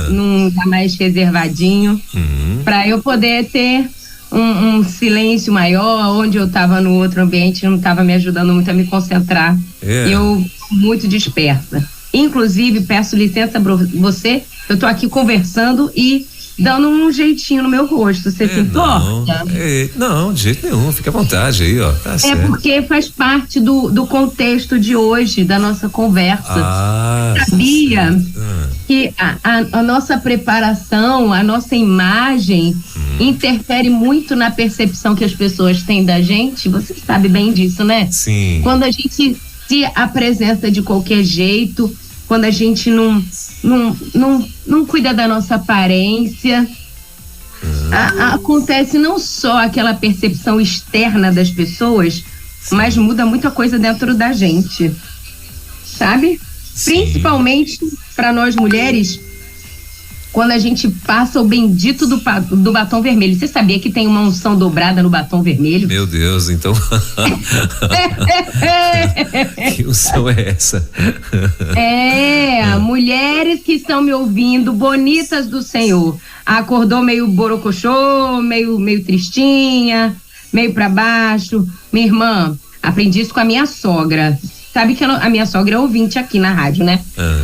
num lugar mais reservadinho, para eu poder ter um silêncio maior, onde eu estava no outro ambiente, não estava me ajudando muito a me concentrar. Eu muito dispersa. Inclusive, peço licença para você, eu tô aqui conversando e dando um jeitinho no meu rosto. Você se importa? Não, de jeito nenhum, fica à vontade aí, ó. Tá certo. Porque faz parte do contexto de hoje, da nossa conversa. Sabia que a nossa preparação, a nossa imagem interfere muito na percepção que as pessoas têm da gente? Você sabe bem disso, né? Sim. Quando a gente se apresenta de qualquer jeito, quando a gente não cuida da nossa aparência, acontece não só aquela percepção externa das pessoas, mas muda muita coisa dentro da gente, sabe? Sim. Principalmente para nós mulheres, quando a gente passa o bendito do batom vermelho. Você sabia que tem uma unção dobrada no batom vermelho? Meu Deus, então. Que unção é essa? Mulheres que estão me ouvindo, bonitas do Senhor. Acordou meio borocochô, meio tristinha, meio pra baixo. Minha irmã, aprendi isso com a minha sogra. Sabe que a minha sogra é ouvinte aqui na rádio, né?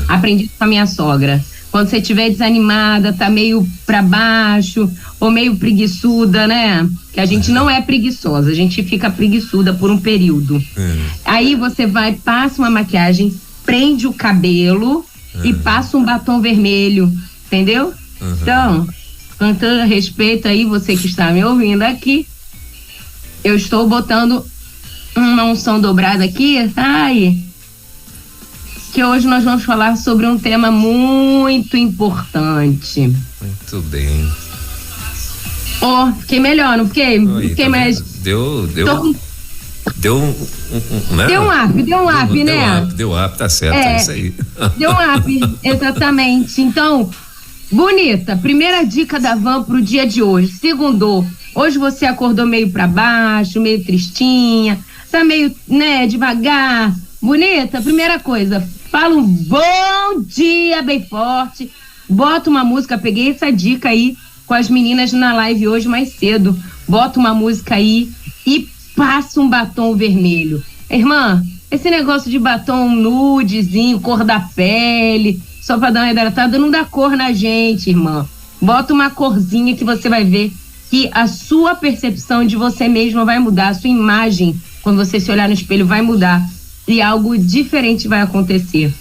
Aprendi isso com a minha sogra. Quando você estiver desanimada, tá meio pra baixo, ou meio preguiçuda, né? Que a gente não é preguiçosa, a gente fica preguiçuda por um período. Aí você vai, passa uma maquiagem, prende o cabelo e passa um batom vermelho, entendeu? Então, com todo respeito aí, você que está me ouvindo aqui, eu estou botando uma unção dobrada aqui, que hoje nós vamos falar sobre um tema muito importante. Muito bem. Fiquei melhor, não fiquei? Fiquei mais... Deu né? Deu um up, né? Deu up, tá certo, é isso aí. Deu um up, exatamente. Então, bonita, primeira dica da Van pro dia de hoje. Segundou, hoje você acordou meio pra baixo, meio tristinha, tá meio, né, devagar. Bonita, primeira coisa, fala um bom dia bem forte, bota uma música, peguei essa dica aí com as meninas na live hoje mais cedo, bota uma música aí e passa um batom vermelho. Irmã, esse negócio de batom nudezinho, cor da pele, só pra dar uma hidratada, não dá cor na gente, irmã. Bota uma corzinha que você vai ver que a sua percepção de você mesma vai mudar, a sua imagem, quando você se olhar no espelho, vai mudar. E algo diferente vai acontecer.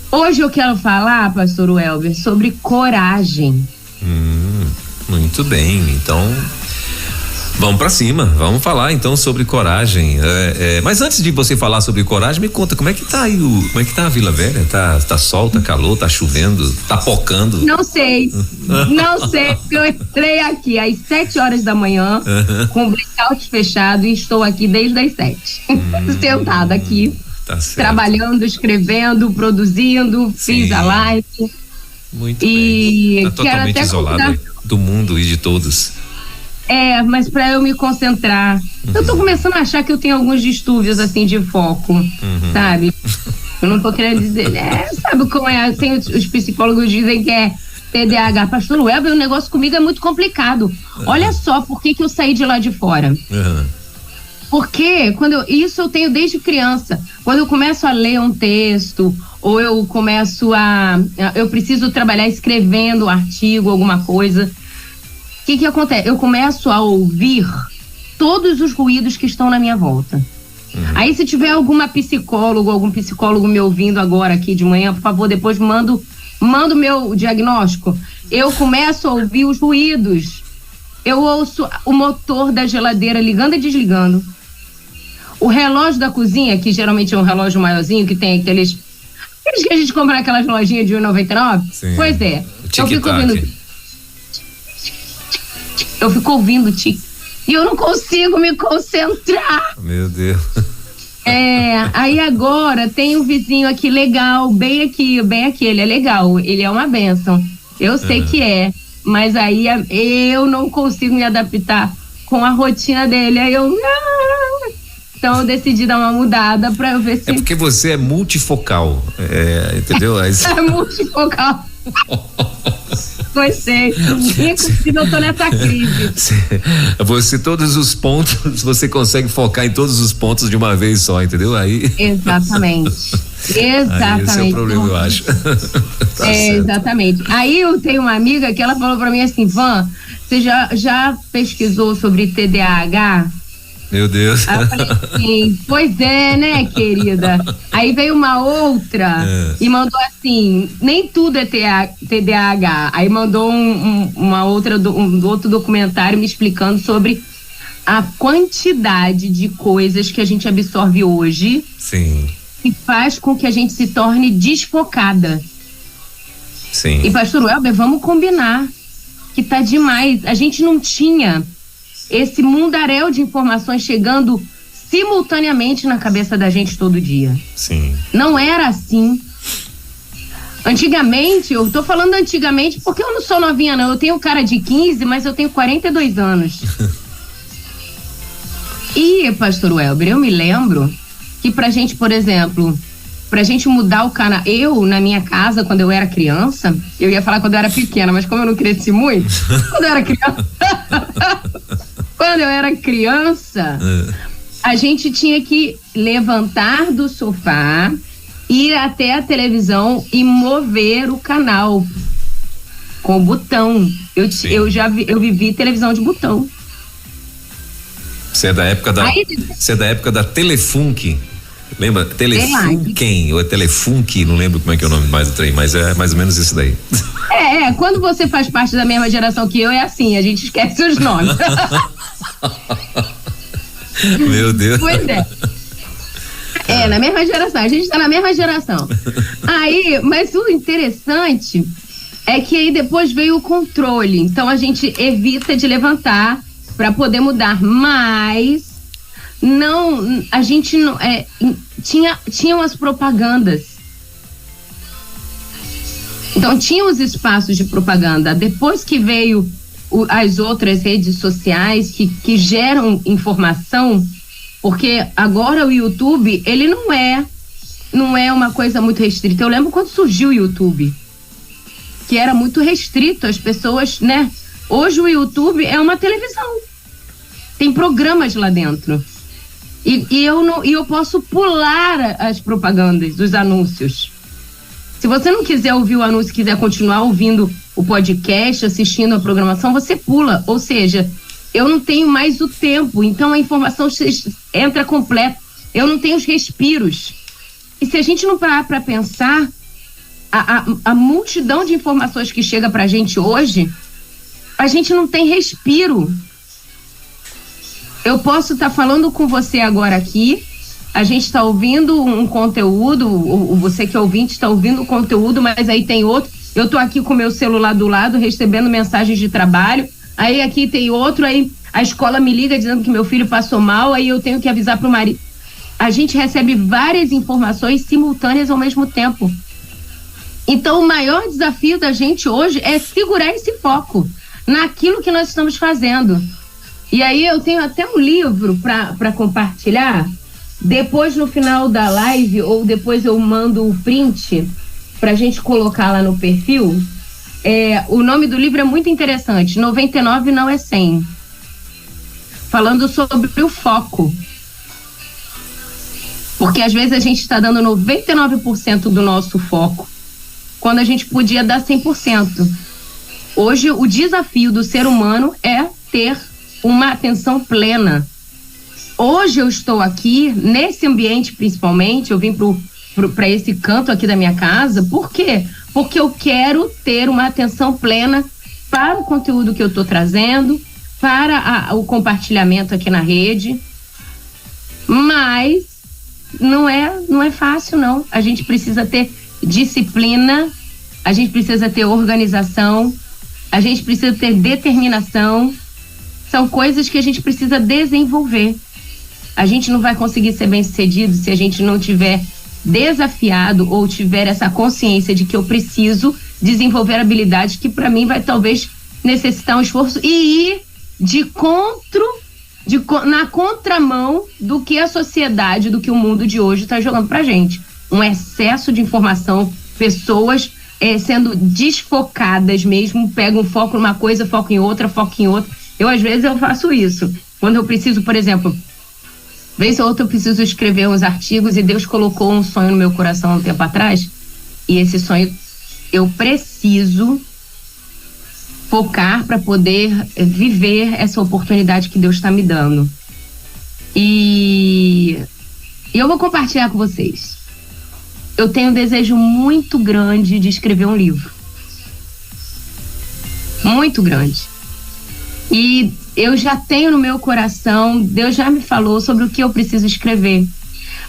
Hoje eu quero falar, pastor Welber, sobre coragem. Muito bem, então vamos pra cima, vamos falar então sobre coragem. Mas antes de você falar sobre coragem, me conta, como é que tá aí como é que tá a Vila Velha? Tá sol, tá calor, tá chovendo, tá pocando? Não sei, porque eu entrei aqui às 7h da manhã, com o blackout fechado, e estou aqui desde as 7, sentada aqui, trabalhando, escrevendo, produzindo, fiz a live. Muito bem, tá totalmente isolada do mundo e de todos. Mas pra eu me concentrar. Eu tô começando a achar que eu tenho alguns distúrbios assim de foco, sabe? Eu não tô querendo dizer, sabe como é? Tem os psicólogos dizem que é TDAH. Pastor Welber, o negócio comigo é muito complicado. Olha só por que eu saí de lá de fora. Porque isso eu tenho desde criança. Quando eu começo a ler um texto, ou eu começo eu preciso trabalhar escrevendo um artigo, alguma coisa. O que acontece? Eu começo a ouvir todos os ruídos que estão na minha volta. Aí, se tiver algum psicólogo me ouvindo agora aqui de manhã, por favor, depois manda o meu diagnóstico. Eu começo a ouvir os ruídos. Eu ouço o motor da geladeira ligando e desligando. O relógio da cozinha, que geralmente é um relógio maiorzinho, que tem aqueles que a gente compra naquelas lojinhas de R$1,99. Pois é. Eu fico ouvindo tique. E eu não consigo me concentrar. Meu Deus. Aí agora tem um vizinho aqui legal, bem aqui, ele é legal, ele é uma bênção. Eu sei que é, mas aí eu não consigo me adaptar com a rotina dele. Aí então eu decidi dar uma mudada pra eu ver se... É porque você é multifocal, entendeu? É multifocal. Gostei. Inclusive, eu tô nessa crise. Todos os pontos, você consegue focar em todos os pontos de uma vez só, entendeu? Aí. Exatamente. Aí esse é o problema, eu acho. Tá exatamente. Aí eu tenho uma amiga que ela falou pra mim assim: Van, você já pesquisou sobre TDAH? Meu Deus. Aí eu falei assim, pois é, né, querida? Aí veio uma outra e mandou assim, nem tudo é TDAH. Aí mandou uma outra, outro documentário me explicando sobre a quantidade de coisas que a gente absorve hoje. Sim. Que faz com que a gente se torne desfocada. Sim. E pastor Welber, vamos combinar que tá demais. A gente não tinha esse mundaréu de informações chegando simultaneamente na cabeça da gente todo dia. Sim. Não era assim. Antigamente, eu tô falando antigamente porque eu não sou novinha não, eu tenho cara de 15, mas eu tenho 42 anos. E, pastor Welber, eu me lembro que pra gente, por exemplo, pra gente mudar o canal, eu, na minha casa, quando eu era criança, eu ia falar quando eu era pequena, mas como eu não cresci muito, quando eu era criança, a gente tinha que levantar do sofá, ir até a televisão e mover o canal com o botão. Eu vivi televisão de botão. Você é da época da Telefunk. Lembra? Telefunken ou é Telefunk, não lembro como é que é o nome mais do trem, mas é mais ou menos isso daí. Quando você faz parte da mesma geração que eu, é assim, a gente esquece os nomes. Meu Deus. Pois é. Na mesma geração, a gente tá na mesma geração. Aí, mas o interessante é que aí depois veio o controle, então a gente evita de levantar para poder mudar, mas não, a gente não tinham as propagandas. Então tinha os espaços de propaganda. Depois que veio as outras redes sociais que geram informação, porque agora o YouTube, ele não é uma coisa muito restrita. Eu lembro quando surgiu o YouTube, que era muito restrito, as pessoas, né? Hoje o YouTube é uma televisão. Tem programas lá dentro. E eu posso pular as propagandas, os anúncios. Se você não quiser ouvir o anúncio, quiser continuar ouvindo o podcast, assistindo a programação, você pula. Ou seja, eu não tenho mais o tempo, então a informação entra completa. Eu não tenho os respiros. E se a gente não parar para pensar, a multidão de informações que chega pra gente hoje, a gente não tem respiro. Eu posso estar falando com você agora aqui, a gente está ouvindo um conteúdo, você que é ouvinte está ouvindo um conteúdo, mas aí tem outro. Eu estou aqui com o meu celular do lado, recebendo mensagens de trabalho, aí aqui tem outro, aí a escola me liga dizendo que meu filho passou mal, aí eu tenho que avisar para o marido. A gente recebe várias informações simultâneas ao mesmo tempo. Então o maior desafio da gente hoje é segurar esse foco naquilo que nós estamos fazendo. E aí eu tenho até um livro para compartilhar. Depois, no final da live, ou depois eu mando o print pra gente colocar lá no perfil. O nome do livro é muito interessante, 99 não é 100. Falando sobre o foco. Porque às vezes a gente está dando 99% do nosso foco, quando a gente podia dar 100%. Hoje, o desafio do ser humano é ter uma atenção plena. Hoje eu estou aqui, nesse ambiente principalmente, eu vim para esse canto aqui da minha casa, por quê? Porque eu quero ter uma atenção plena para o conteúdo que eu estou trazendo, para o compartilhamento aqui na rede, mas não é fácil não, a gente precisa ter disciplina, a gente precisa ter organização, a gente precisa ter determinação, são coisas que a gente precisa desenvolver. A gente não vai conseguir ser bem-sucedido se a gente não tiver desafiado ou tiver essa consciência de que eu preciso desenvolver habilidades que para mim vai talvez necessitar um esforço e ir na contramão do que a sociedade, do que o mundo de hoje está jogando pra gente. Um excesso de informação, pessoas sendo desfocadas mesmo, pegam foco numa coisa, foco em outra. Às vezes eu faço isso. Quando eu preciso, por exemplo, vez ou outra eu preciso escrever uns artigos e Deus colocou um sonho no meu coração há um tempo atrás, e esse sonho eu preciso focar para poder viver essa oportunidade que Deus está me dando. E eu vou compartilhar com vocês. Eu tenho um desejo muito grande de escrever um livro. Muito grande. E eu já tenho no meu coração, Deus já me falou sobre o que eu preciso escrever.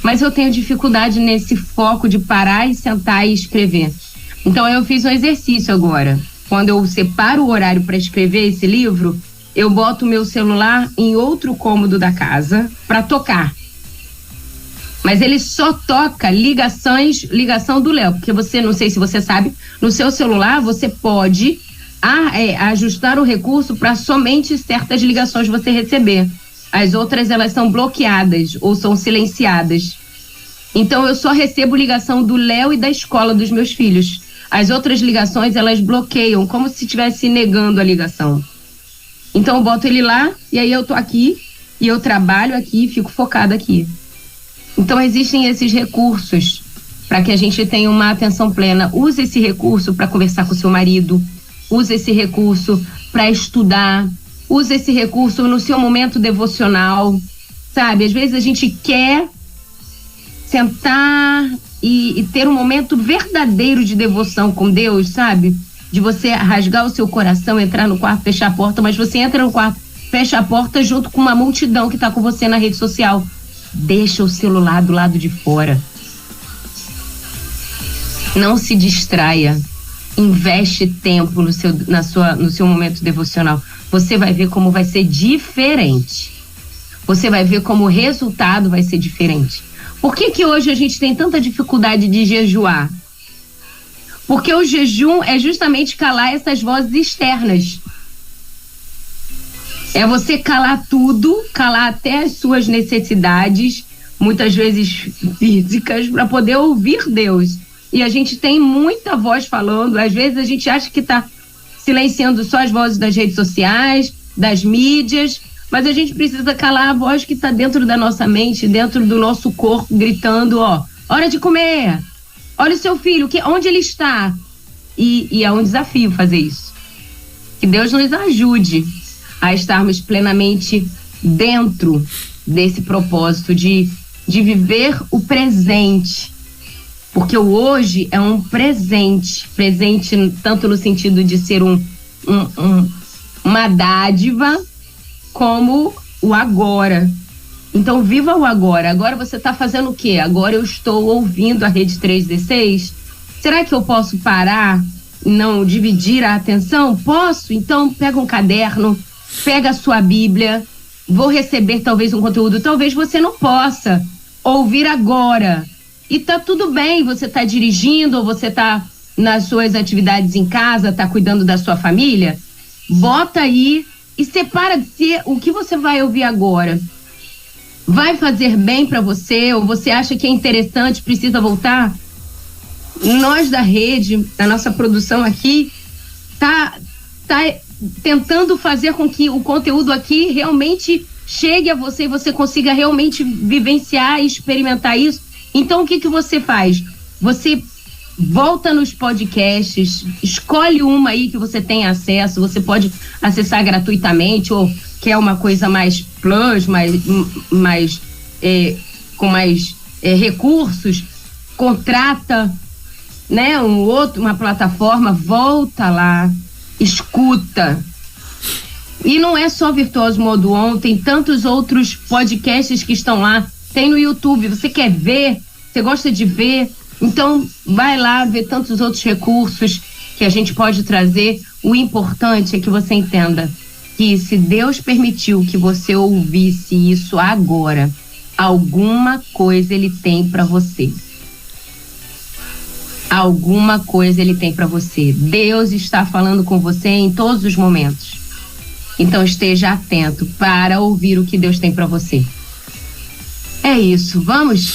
Mas eu tenho dificuldade nesse foco de parar e sentar e escrever. Então eu fiz um exercício agora. Quando eu separo o horário para escrever esse livro, eu boto o meu celular em outro cômodo da casa para tocar. Mas ele só toca ligação do Léo, porque você, não sei se você sabe, no seu celular você pode ajustar o recurso para somente certas ligações você receber. As outras, elas são bloqueadas ou são silenciadas. Então eu só recebo ligação do Léo e da escola dos meus filhos. As outras ligações, elas bloqueiam, como se estivesse negando a ligação. Então eu boto ele lá, e aí eu tô aqui, e eu trabalho aqui, fico focada aqui. Então existem esses recursos para que a gente tenha uma atenção plena. Use esse recurso para conversar com o seu marido, use esse recurso para estudar, use esse recurso no seu momento devocional, sabe? Às vezes a gente quer sentar e ter um momento verdadeiro de devoção com Deus, sabe? De você rasgar o seu coração, entrar no quarto, fechar a porta, mas você entra no quarto, fecha a porta junto com uma multidão que está com você na rede social. Deixa o celular do lado de fora. Não se distraia. Investe tempo no seu momento devocional. Você vai ver como vai ser diferente. Você vai ver como o resultado vai ser diferente. Por que hoje a gente tem tanta dificuldade de jejuar? Porque o jejum é justamente calar essas vozes externas. É você calar tudo, calar até as suas necessidades, muitas vezes físicas, para poder ouvir Deus. E a gente tem muita voz falando, às vezes a gente acha que está silenciando só as vozes das redes sociais, das mídias, mas a gente precisa calar a voz que está dentro da nossa mente, dentro do nosso corpo, gritando, hora de comer, olha o seu filho, onde ele está? E é um desafio fazer isso. Que Deus nos ajude a estarmos plenamente dentro desse propósito de viver o presente. Porque o hoje é um presente tanto no sentido de ser uma dádiva, como o agora. Então viva o agora. Agora você está fazendo o quê? Agora eu estou ouvindo a Rede 316. Será que eu posso parar e não dividir a atenção? Posso? Então pega um caderno, pega a sua Bíblia. Vou receber talvez um conteúdo. Talvez você não possa ouvir agora. E tá tudo bem, você tá dirigindo ou você tá nas suas atividades em casa, tá cuidando da sua família. Bota aí e separa se o que você vai ouvir agora vai fazer bem para você ou você acha que é interessante, precisa voltar. Nós da rede, da nossa produção aqui, tá tentando fazer com que o conteúdo aqui realmente chegue a você e você consiga realmente vivenciar e experimentar isso. Então o que você faz? Você volta nos podcasts, escolhe uma aí que você tem acesso, você pode acessar gratuitamente ou quer uma coisa mais plus, com mais recursos, contrata, né, uma plataforma, volta lá, escuta. E não é só Virtuoso Modo On, tem tantos outros podcasts que estão lá, tem no YouTube, você quer ver, você gosta de ver, então vai lá ver tantos outros recursos que a gente pode trazer. O importante é que você entenda que se Deus permitiu que você ouvisse isso agora, alguma coisa Ele tem para você. Alguma coisa Ele tem para você. Deus está falando com você em todos os momentos. Então esteja atento para ouvir o que Deus tem para você. É isso, vamos?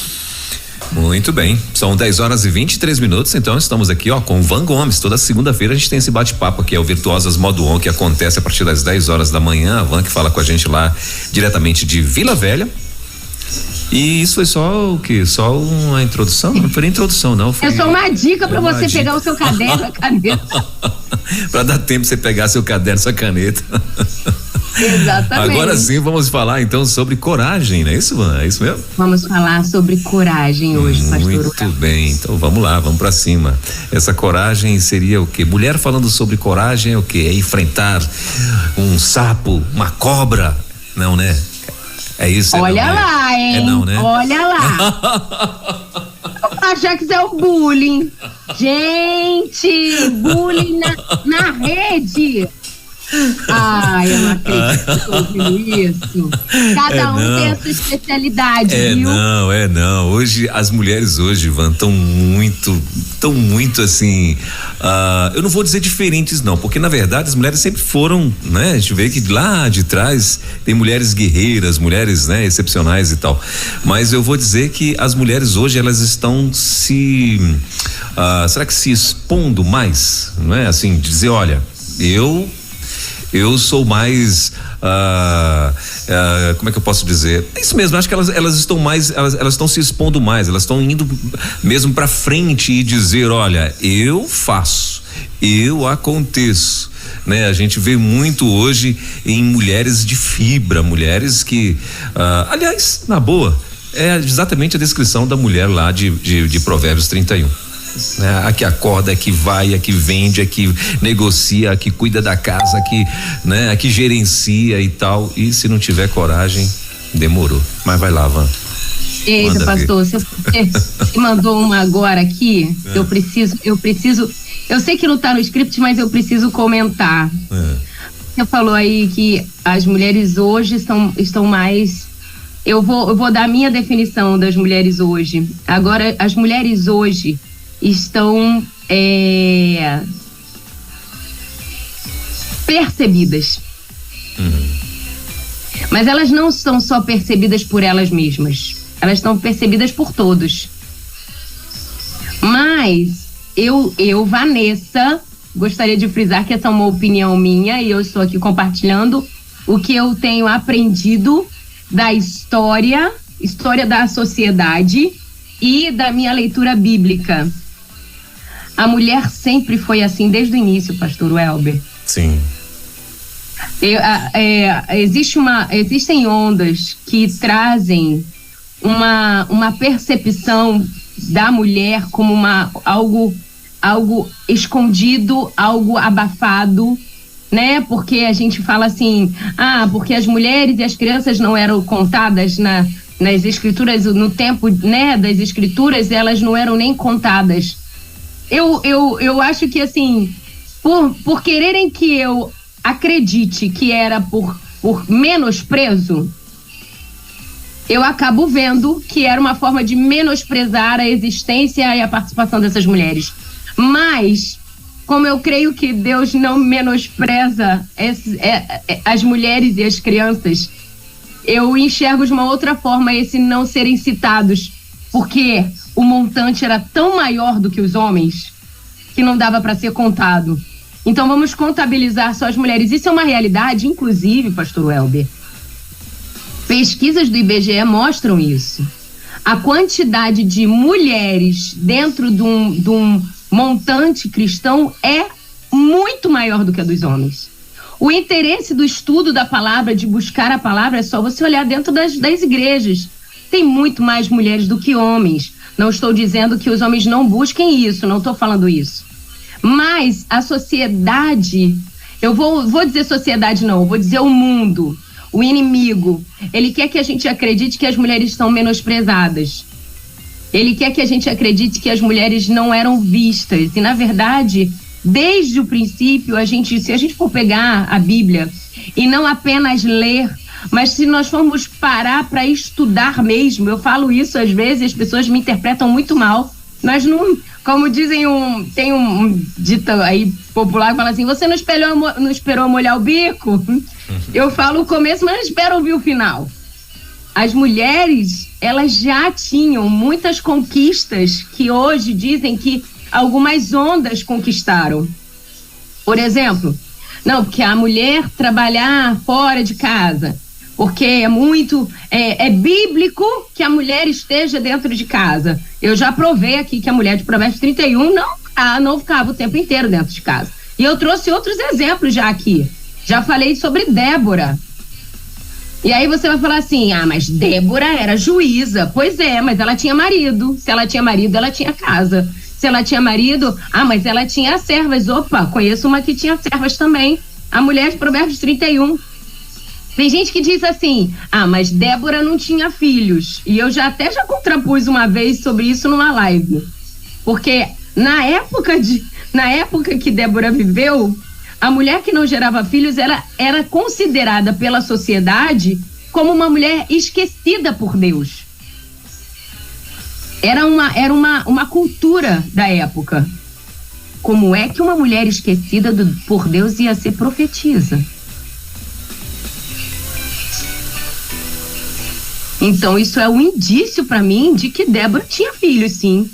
Muito bem, são 10h23, então estamos aqui, com o Van Gomes. Toda segunda-feira a gente tem esse bate-papo aqui, é o Virtuosas Modo On, que acontece a partir das 10h da manhã. A Van que fala com a gente lá diretamente de Vila Velha. E isso foi só o quê? Só uma introdução? Não foi nem introdução, não. Foi só uma dica para você pegar o seu caderno, a caneta. Para dar tempo de você pegar seu caderno, sua caneta. Exatamente. Agora sim, vamos falar então sobre coragem, não é isso, Van? É isso mesmo? Vamos falar sobre coragem hoje, pastor. Muito bem, então vamos lá, vamos pra cima. Essa coragem seria o quê? Mulher falando sobre coragem é o quê? É enfrentar um sapo, uma cobra? Não, né? É isso. Olha lá, hein? É não, né? Olha lá. Achar que isso é o bullying. Gente, bullying na rede. Ai, eu não acredito isso. Cada um tem a sua especialidade, viu? Não. Hoje, as mulheres hoje, Van, estão muito assim, eu não vou dizer diferentes não, porque na verdade as mulheres sempre foram, né? A gente vê que lá de trás tem mulheres guerreiras, mulheres, né, excepcionais e tal, mas eu vou dizer que as mulheres hoje, elas estão será que se expondo mais, não é? Assim, dizer, olha, eu sou mais, como é que eu posso dizer? É isso mesmo, acho que elas estão mais, elas estão se expondo mais, elas estão indo mesmo pra frente e dizer, olha, eu faço, eu aconteço, né? A gente vê muito hoje em mulheres de fibra, mulheres que, aliás, na boa, é exatamente a descrição da mulher lá de Provérbios 31. A que acorda, a que vai, a que vende, a que negocia, a que cuida da casa, a que gerencia e tal. E se não tiver coragem, demorou. Mas vai lá, Van. Eita, pastor, você mandou uma agora aqui. Eu preciso. Eu sei que não tá no script, mas eu preciso comentar. Você falou aí que as mulheres hoje estão mais. Eu vou dar a minha definição das mulheres hoje. Agora, as mulheres hoje estão percebidas. Mas elas não são só percebidas por elas mesmas, elas estão percebidas por todos. Mas eu, Vanessa, gostaria de frisar que essa é uma opinião minha e eu estou aqui compartilhando o que eu tenho aprendido da história da sociedade e da minha leitura bíblica. A mulher sempre foi assim desde o início, pastor Welber. Sim. Existem ondas que trazem uma percepção da mulher como algo escondido, algo abafado, né? Porque a gente fala assim, porque as mulheres e as crianças não eram contadas nas escrituras, no tempo, né, das escrituras, elas não eram nem contadas. Eu acho que, assim, por quererem que eu acredite que era por menosprezo, eu acabo vendo que era uma forma de menosprezar a existência e a participação dessas mulheres. Mas, como eu creio que Deus não menospreza as mulheres e as crianças, eu enxergo de uma outra forma esse não serem citados, porque o montante era tão maior do que os homens que não dava para ser contado. Então vamos contabilizar só as mulheres. Isso é uma realidade, inclusive, pastor Welber. Pesquisas do IBGE mostram isso. A quantidade de mulheres dentro de um montante cristão é muito maior do que a dos homens. O interesse do estudo da palavra, de buscar a palavra, é só você olhar dentro das igrejas. Tem muito mais mulheres do que homens. Não estou dizendo que os homens não busquem isso, não estou falando isso. Mas a sociedade, eu vou dizer sociedade não, eu vou dizer o mundo, o inimigo, ele quer que a gente acredite que as mulheres estão menosprezadas. Ele quer que a gente acredite que as mulheres não eram vistas. E, na verdade, desde o princípio, se a gente for pegar a Bíblia e não apenas ler, mas se nós formos parar para estudar mesmo, eu falo isso às vezes, as pessoas me interpretam muito mal, mas não, como dizem, tem um dito aí popular que fala assim, você não esperou molhar o bico? Eu falo o começo, mas não espero ouvir o final. As mulheres, elas já tinham muitas conquistas que hoje dizem que algumas ondas conquistaram. Por exemplo, não, porque a mulher trabalhar fora de casa, porque é bíblico que a mulher esteja dentro de casa. Eu já provei aqui que a mulher de Provérbios 31 não ficava o tempo inteiro dentro de casa. E eu trouxe outros exemplos já aqui. Já falei sobre Débora. E aí você vai falar assim, mas Débora era juíza. Pois é, mas ela tinha marido. Se ela tinha marido, ela tinha casa. Se ela tinha marido, mas ela tinha servas. Opa, conheço uma que tinha servas também. A mulher de Provérbios 31. Tem gente que diz assim, mas Débora não tinha filhos. E eu já contrapus uma vez sobre isso numa live. Porque na época que Débora viveu, a mulher que não gerava filhos era considerada pela sociedade como uma mulher esquecida por Deus. Era uma cultura da época. Como é que uma mulher esquecida por Deus ia ser profetisa? Então isso é um indício para mim de que Débora tinha filhos, sim.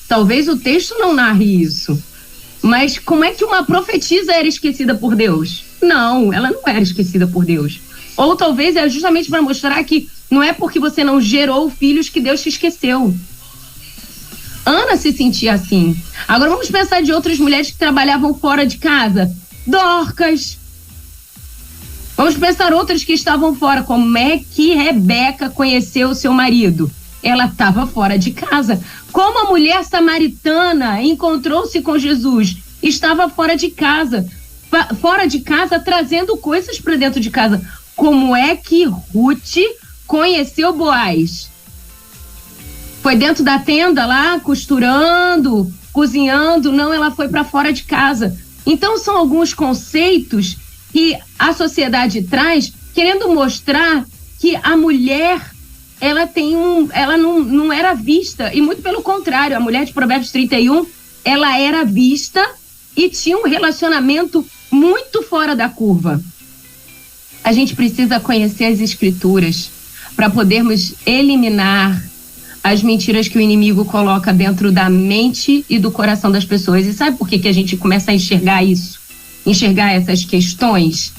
Talvez o texto não narre isso. Mas como é que uma profetisa era esquecida por Deus? Não, ela não era esquecida por Deus. Ou talvez é justamente para mostrar que não é porque você não gerou filhos que Deus te esqueceu. Ana se sentia assim. Agora vamos pensar de outras mulheres que trabalhavam fora de casa. Dorcas. Vamos pensar outras que estavam fora. Como é que Rebeca conheceu o seu marido? Ela estava fora de casa. Como a mulher samaritana encontrou-se com Jesus? Estava fora de casa. Fora de casa, trazendo coisas para dentro de casa. Como é que Ruth conheceu Boaz? Foi dentro da tenda lá, costurando, cozinhando? Não, ela foi para fora de casa. Então são alguns conceitos que a sociedade traz, querendo mostrar que a mulher ela não era vista, e muito pelo contrário, a mulher de Provérbios 31, ela era vista e tinha um relacionamento muito fora da curva. A gente precisa conhecer as escrituras para podermos eliminar as mentiras que o inimigo coloca dentro da mente e do coração das pessoas. E sabe por que a gente começa a enxergar isso? Enxergar essas questões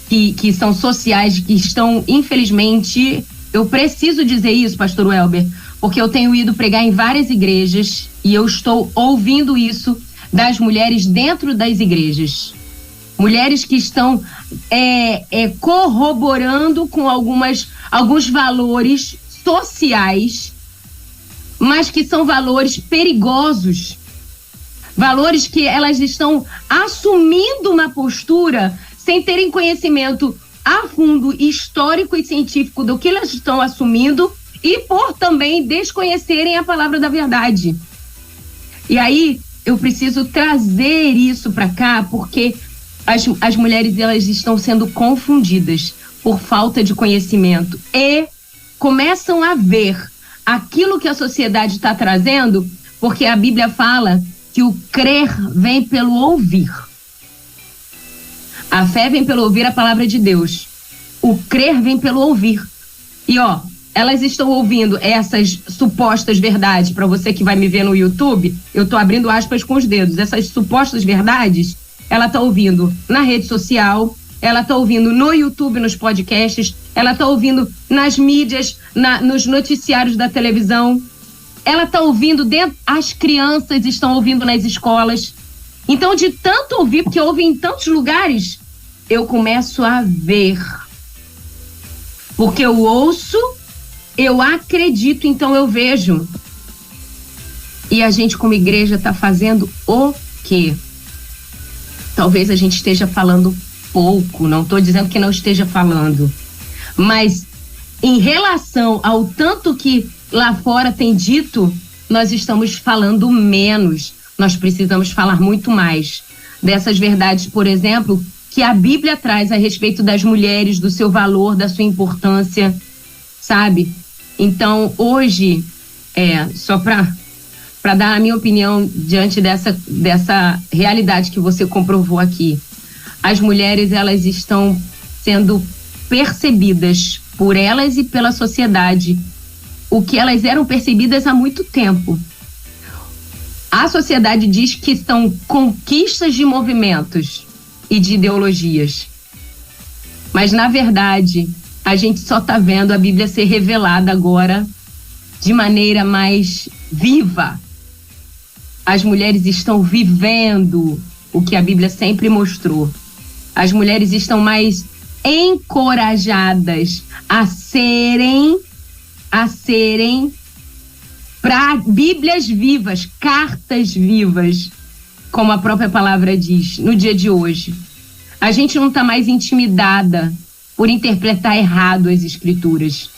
que são sociais, que estão, infelizmente... Eu preciso dizer isso, pastor Welber, porque eu tenho ido pregar em várias igrejas e eu estou ouvindo isso das mulheres dentro das igrejas. Mulheres que estão corroborando com alguns valores sociais, mas que são valores perigosos. Valores que elas estão assumindo uma postura sem terem conhecimento a fundo histórico e científico do que elas estão assumindo e por também desconhecerem a palavra da verdade. E aí eu preciso trazer isso para cá porque as mulheres elas estão sendo confundidas por falta de conhecimento e começam a ver aquilo que a sociedade está trazendo, porque a Bíblia fala que o crer vem pelo ouvir. A fé vem pelo ouvir a palavra de Deus. O crer vem pelo ouvir. E elas estão ouvindo essas supostas verdades. Para você que vai me ver no YouTube, eu tô abrindo aspas com os dedos. Essas supostas verdades, ela tá ouvindo na rede social, ela tá ouvindo no YouTube, nos podcasts, ela tá ouvindo nas mídias, nos noticiários da televisão. Ela tá ouvindo as crianças estão ouvindo nas escolas. Então, de tanto ouvir, porque ouve em tantos lugares, eu começo a ver. Porque eu ouço, eu acredito, então eu vejo. E a gente, como igreja, está fazendo o quê? Talvez a gente esteja falando pouco, não estou dizendo que não esteja falando. Mas, em relação ao tanto que lá fora tem dito, nós estamos falando menos. Nós precisamos falar muito mais dessas verdades, por exemplo, que a Bíblia traz a respeito das mulheres, do seu valor, da sua importância, sabe? Então, hoje, só para dar a minha opinião diante dessa realidade que você comprovou aqui, as mulheres, elas estão sendo percebidas por elas e pela sociedade o que elas eram percebidas há muito tempo. A sociedade diz que são conquistas de movimentos e de ideologias. Mas, na verdade, a gente só está vendo a Bíblia ser revelada agora de maneira mais viva. As mulheres estão vivendo o que a Bíblia sempre mostrou. As mulheres estão mais encorajadas a serem para Bíblias vivas, cartas vivas, como a própria palavra diz, no dia de hoje. A gente não está mais intimidada por interpretar errado as Escrituras,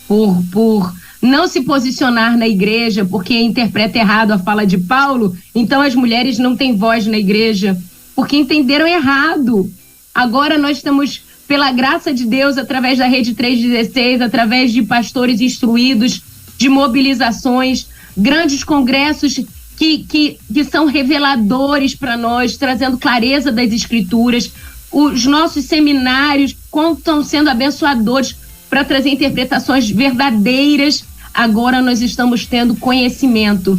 por não se posicionar na igreja porque interpreta errado a fala de Paulo, então as mulheres não têm voz na igreja, porque entenderam errado. Agora nós estamos, pela graça de Deus, através da Rede 316, através de pastores instruídos, de mobilizações, grandes congressos que são reveladores para nós, trazendo clareza das Escrituras. Os nossos seminários estão sendo abençoadores para trazer interpretações verdadeiras. Agora nós estamos tendo conhecimento.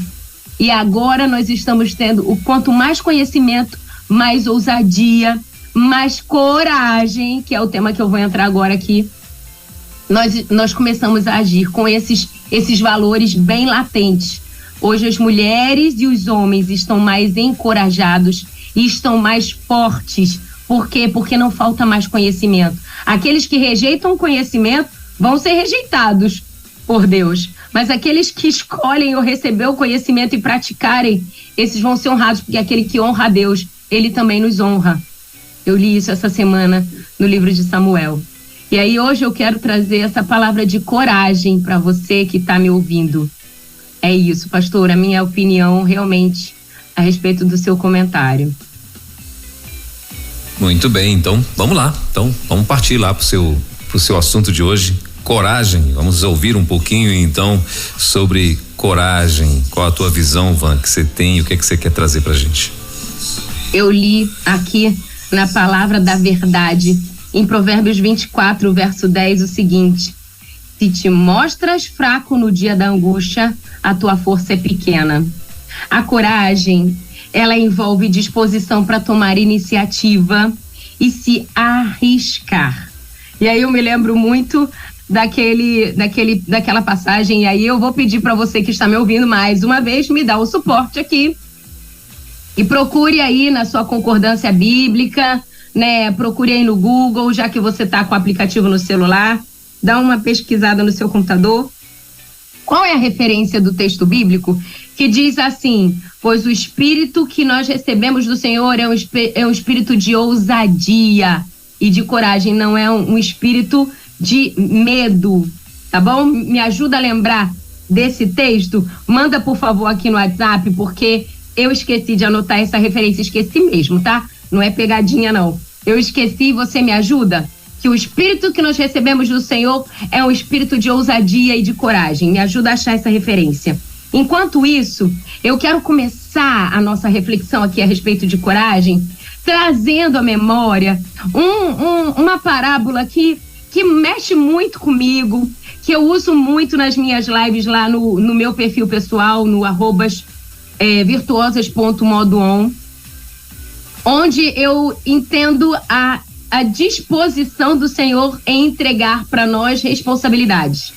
E agora nós estamos tendo, quanto mais conhecimento, mais ousadia, mais coragem, que é o tema que eu vou entrar agora aqui. Nós começamos a agir com esses valores bem latentes. Hoje as mulheres e os homens estão mais encorajados e estão mais fortes. Por quê? Porque não falta mais conhecimento. Aqueles que rejeitam o conhecimento vão ser rejeitados por Deus. Mas aqueles que escolhem ou receber o conhecimento e praticarem, esses vão ser honrados, porque aquele que honra a Deus, ele também nos honra. Eu li isso essa semana no livro de Samuel. E aí hoje eu quero trazer essa palavra de coragem para você que está me ouvindo. É isso, pastor, a minha opinião realmente a respeito do seu comentário. Muito bem, então vamos lá. Então vamos partir lá pro seu assunto de hoje, coragem. Vamos ouvir um pouquinho então sobre coragem. Qual a tua visão, Van, que você tem? O que é que você quer trazer pra gente? Eu li aqui na palavra da verdade, em Provérbios 24, verso 10, o seguinte: se te mostras fraco no dia da angústia, a tua força é pequena. A coragem, ela envolve disposição para tomar iniciativa e se arriscar. E aí eu me lembro muito daquela passagem, e aí eu vou pedir para você que está me ouvindo mais uma vez, me dá o suporte aqui. E procure aí na sua concordância bíblica, né? Procure aí no Google, já que você está com o aplicativo no celular, dá uma pesquisada no seu computador. Qual é a referência do texto bíblico? Que diz assim: pois o espírito que nós recebemos do Senhor é um espírito de ousadia e de coragem, não é um espírito de medo, tá bom? Me ajuda a lembrar desse texto? Manda, por favor, aqui no WhatsApp, porque eu esqueci de anotar essa referência, esqueci mesmo, tá? Não é pegadinha, não. Eu esqueci, você me ajuda? Que o espírito que nós recebemos do Senhor é um espírito de ousadia e de coragem. Me ajuda a achar essa referência. Enquanto isso, eu quero começar a nossa reflexão aqui a respeito de coragem, trazendo à memória uma parábola que mexe muito comigo, que eu uso muito nas minhas lives lá no meu perfil pessoal, no @virtuosas.modoon, onde eu entendo a disposição do Senhor em entregar para nós responsabilidades.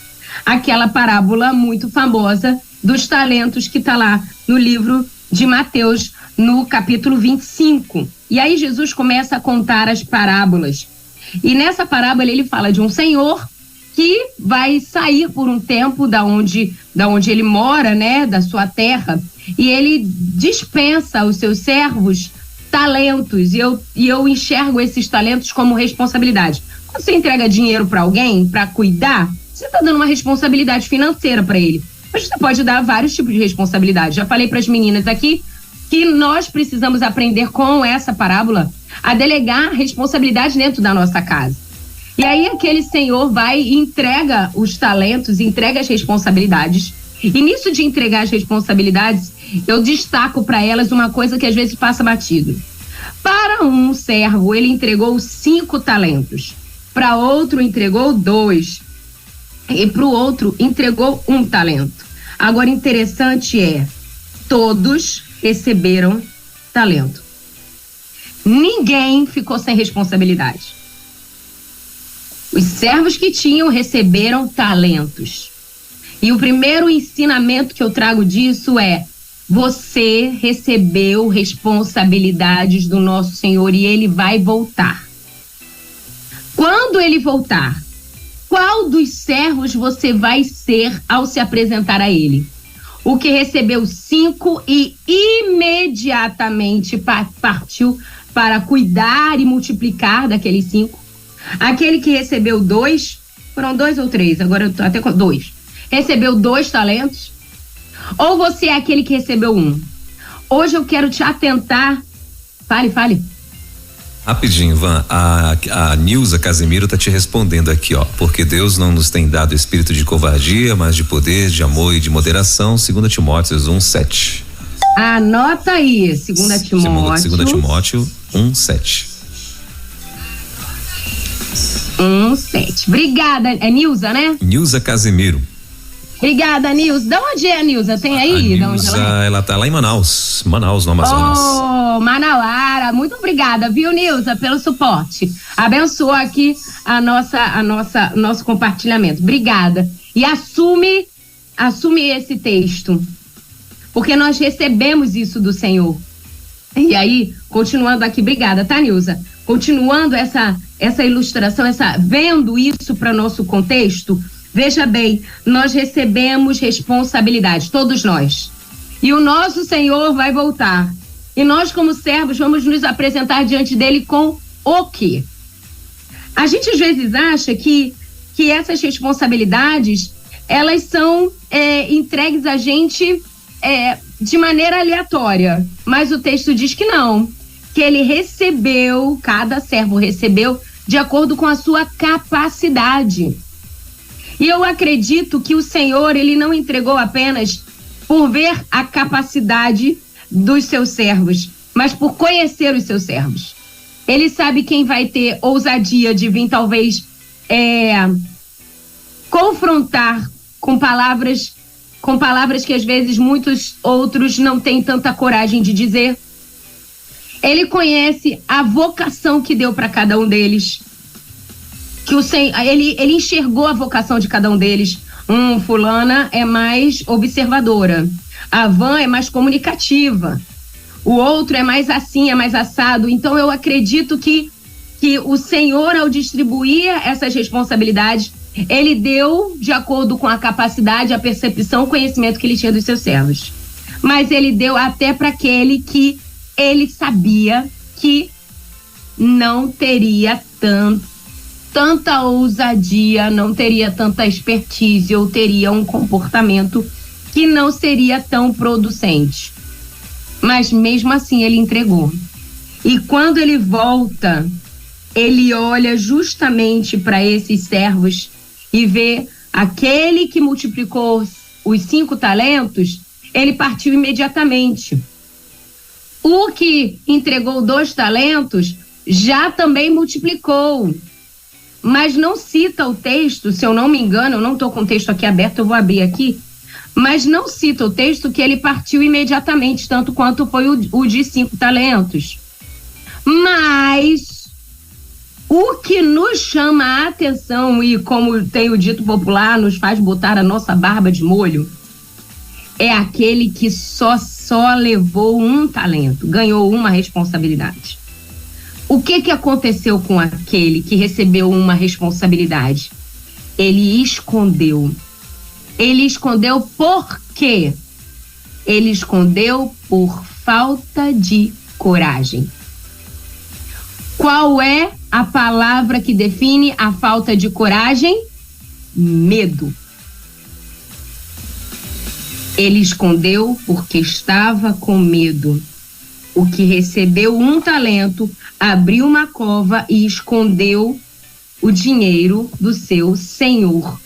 Aquela parábola muito famosa dos talentos que está lá no livro de Mateus, no capítulo 25. E aí Jesus começa a contar as parábolas. E nessa parábola ele fala de um senhor que vai sair por um tempo da onde ele mora, né, da sua terra, e ele dispensa aos seus servos talentos, e eu enxergo esses talentos como responsabilidade. Quando você entrega dinheiro para alguém para cuidar, você está dando uma responsabilidade financeira para ele. Mas você pode dar vários tipos de responsabilidade. Já falei para as meninas aqui que nós precisamos aprender com essa parábola a delegar responsabilidade dentro da nossa casa. E aí aquele senhor vai e entrega os talentos, entrega as responsabilidades. E nisso de entregar as responsabilidades, eu destaco para elas uma coisa que às vezes passa batido. Para um servo, ele entregou 5 talentos. Para outro, entregou 2. e para o outro entregou 1 talento. Agora, interessante todos receberam talento. Ninguém ficou sem responsabilidade. Os servos que tinham receberam talentos. E o primeiro ensinamento que eu trago disso você recebeu responsabilidades do nosso Senhor e Ele vai voltar. Quando Ele voltar, qual dos servos você vai ser ao se apresentar a Ele? O que recebeu 5 e imediatamente partiu para cuidar e multiplicar daqueles 5? Aquele que recebeu 2, foram 2 ou 3, agora eu tô até com 2. Recebeu 2 talentos? Ou você é aquele que recebeu 1? Hoje eu quero te atentar. Fale. Rapidinho, Van, a Nilza Casimiro tá te respondendo aqui, porque Deus não nos tem dado espírito de covardia, mas de poder, de amor e de moderação, 2 Timóteo 1:7. Anota aí, 2 Timóteo. 2 Timóteo 1:7. 1:7. Obrigada, é Nilza, né? Nilza Casimiro. Obrigada, Nilza. De onde é a Nilza? Tem aí? A Nilza, ela tá lá em Manaus, no Amazonas. Manauara, muito obrigada, viu, Nilza, pelo suporte. Abençoa aqui nosso compartilhamento. Obrigada. E assume esse texto, porque nós recebemos isso do Senhor. E aí, continuando aqui, obrigada, tá, Nilza? Continuando essa ilustração, vendo isso para nosso contexto. Veja bem, nós recebemos responsabilidade, todos nós. E o nosso Senhor vai voltar. E nós, como servos, vamos nos apresentar diante dele com o quê? A gente, às vezes, acha que essas responsabilidades, elas são entregues a gente de maneira aleatória. Mas o texto diz que não. Que ele recebeu, cada servo recebeu, de acordo com a sua capacidade. E eu acredito que o Senhor, ele não entregou apenas por ver a capacidade dos seus servos, mas por conhecer os seus servos. Ele sabe quem vai ter ousadia de vir, talvez, confrontar com palavras que às vezes muitos outros não têm tanta coragem de dizer. Ele conhece a vocação que deu para cada um deles. Ele enxergou a vocação de cada um deles. Fulana é mais observadora. A Van é mais comunicativa. O outro é mais assim, é mais assado. Então eu acredito que o Senhor, ao distribuir essas responsabilidades, ele deu de acordo com a capacidade, a percepção, o conhecimento que ele tinha dos seus servos. Mas ele deu até para aquele que ele sabia que não teria tanta ousadia, não teria tanta expertise ou teria um comportamento que não seria tão producente. Mas mesmo assim ele entregou. E quando ele volta, ele olha justamente para esses servos e vê aquele que multiplicou os 5 talentos, ele partiu imediatamente. O que entregou 2 talentos já também multiplicou. Mas não cita o texto, se eu não me engano, eu não estou com o texto aqui aberto, eu vou abrir aqui, mas não cita o texto que ele partiu imediatamente, tanto quanto foi o de 5 talentos. Mas o que nos chama a atenção e, como tem o dito popular, nos faz botar a nossa barba de molho, é aquele que só levou 1 talento, ganhou uma responsabilidade. O que aconteceu com aquele que recebeu uma responsabilidade? Ele escondeu. Ele escondeu por quê? Ele escondeu por falta de coragem. Qual é a palavra que define a falta de coragem? Medo. Ele escondeu porque estava com medo. O que recebeu 1 talento, abriu uma cova e escondeu o dinheiro do seu senhor.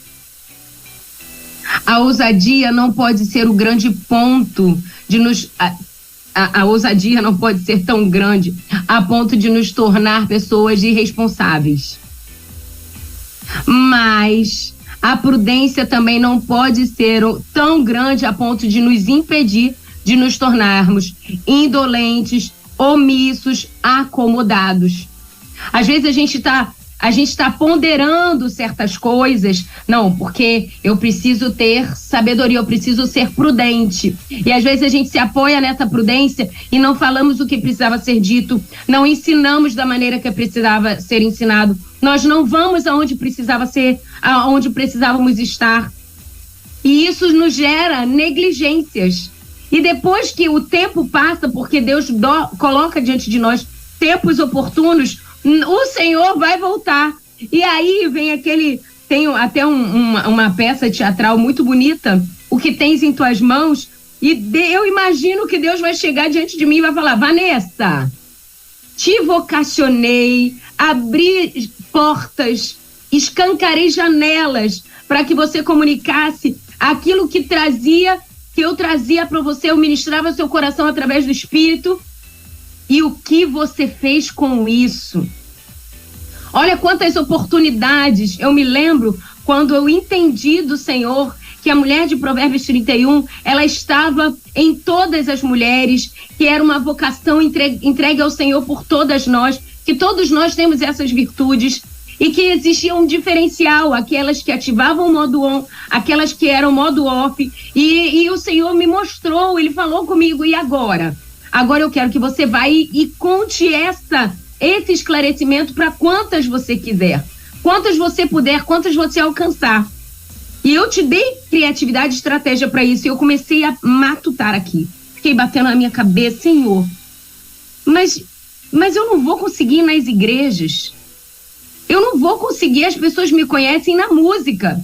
A ousadia não pode ser o grande ponto de nos... A ousadia não pode ser tão grande a ponto de nos tornar pessoas irresponsáveis. Mas a prudência também não pode ser tão grande a ponto de nos impedir de nos tornarmos indolentes, omissos, acomodados. Às vezes a gente está ponderando certas coisas, não, porque eu preciso ter sabedoria, eu preciso ser prudente. E às vezes a gente se apoia nessa prudência e não falamos o que precisava ser dito, não ensinamos da maneira que precisava ser ensinado, nós não vamos aonde precisávamos estar. E isso nos gera negligências. E depois que o tempo passa, porque Deus coloca diante de nós tempos oportunos, o Senhor vai voltar. E aí vem tem até uma peça teatral muito bonita, O Que Tens em Tuas Mãos, e eu imagino que Deus vai chegar diante de mim e vai falar: Vanessa, te vocacionei, abri portas, escancarei janelas para que você comunicasse aquilo que eu trazia para você, eu ministrava seu coração através do Espírito. E o que você fez com isso? Olha quantas oportunidades. Eu me lembro quando eu entendi do Senhor que a mulher de Provérbios 31, ela estava em todas as mulheres, que era uma vocação entregue ao Senhor por todas nós, que todos nós temos essas virtudes e que existia um diferencial, aquelas que ativavam o modo on, aquelas que eram modo off, e o Senhor me mostrou, Ele falou comigo: e agora? Agora eu quero que você vá e conte esse esclarecimento para quantas você quiser, quantas você puder, quantas você alcançar. E eu te dei criatividade e estratégia para isso, e eu comecei a matutar aqui. Fiquei batendo na minha cabeça: Senhor, mas eu não vou conseguir nas igrejas. Eu não vou conseguir, as pessoas me conhecem na música.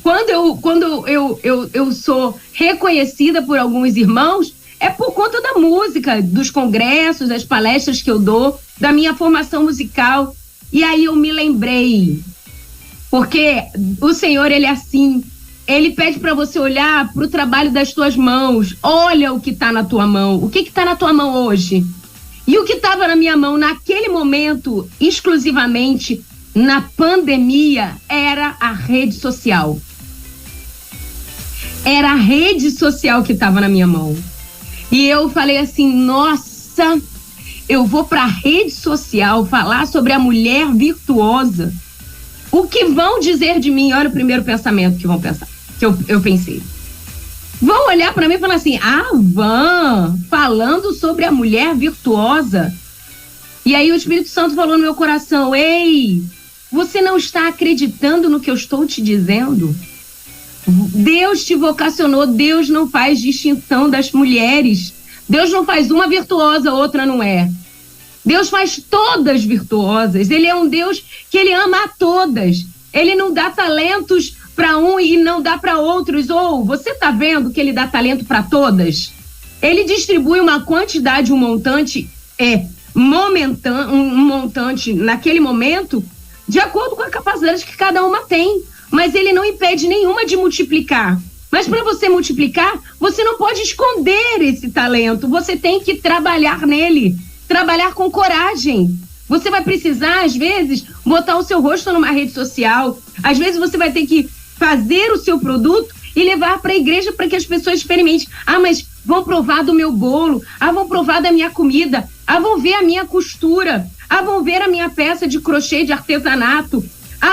Quando eu sou reconhecida por alguns irmãos, é por conta da música, dos congressos, das palestras que eu dou, da minha formação musical. E aí eu me lembrei, porque o Senhor, Ele é assim, Ele pede para você olhar para o trabalho das tuas mãos. Olha o que está na tua mão. O que está na tua mão hoje? E o que estava na minha mão naquele momento, exclusivamente na pandemia, era a rede social. Era a rede social que estava na minha mão. E eu falei assim: nossa, eu vou para a rede social falar sobre a mulher virtuosa. O que vão dizer de mim? Olha o primeiro pensamento que vão pensar, que eu pensei. Vão olhar para mim e falar assim: Van, falando sobre a mulher virtuosa. E aí o Espírito Santo falou no meu coração: ei, você não está acreditando no que eu estou te dizendo? Deus te vocacionou, Deus não faz distinção das mulheres. Deus não faz uma virtuosa, outra não é. Deus faz todas virtuosas. Ele é um Deus que Ele ama a todas. Ele não dá talentos para um e não dá para outros. Ou você está vendo que Ele dá talento para todas? Ele distribui uma quantidade, um montante um montante naquele momento, de acordo com a capacidade que cada uma tem. Mas Ele não impede nenhuma de multiplicar. Mas para você multiplicar, você não pode esconder esse talento. Você tem que trabalhar nele. Trabalhar com coragem. Você vai precisar, às vezes, botar o seu rosto numa rede social. Às vezes você vai ter que fazer o seu produto e levar para a igreja para que as pessoas experimentem. Mas vão provar do meu bolo. Vão provar da minha comida. Vão ver a minha costura. Vão ver a minha peça de crochê, de artesanato.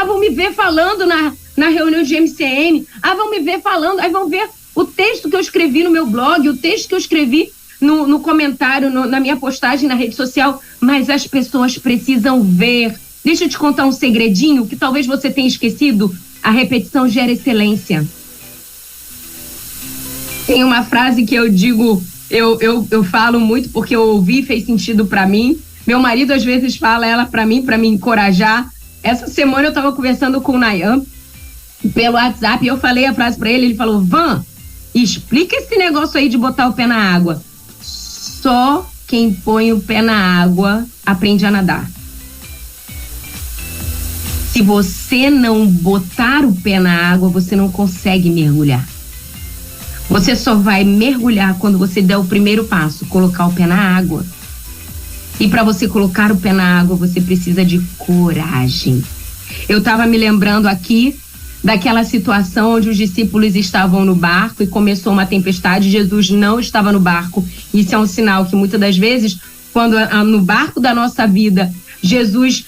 Vão me ver falando na reunião de MCN. Vão me ver falando. Aí vão ver o texto que eu escrevi no meu blog, o texto que eu escrevi no comentário, na minha postagem na rede social. Mas as pessoas precisam ver. Deixa eu te contar um segredinho que talvez você tenha esquecido. A repetição gera excelência. Tem uma frase que eu digo, eu falo muito porque eu ouvi e fez sentido para mim. Meu marido às vezes fala ela para mim encorajar. Essa semana eu estava conversando com o Nayan pelo WhatsApp e eu falei a frase para ele. Ele falou: Van, explica esse negócio aí de botar o pé na água. Só quem põe o pé na água aprende a nadar. Se você não botar o pé na água, você não consegue mergulhar. Você só vai mergulhar quando você der o primeiro passo, colocar o pé na água. E para você colocar o pé na água, você precisa de coragem. Eu estava me lembrando aqui daquela situação onde os discípulos estavam no barco e começou uma tempestade. Jesus não estava no barco. Isso é um sinal que muitas das vezes, quando no barco da nossa vida, Jesus,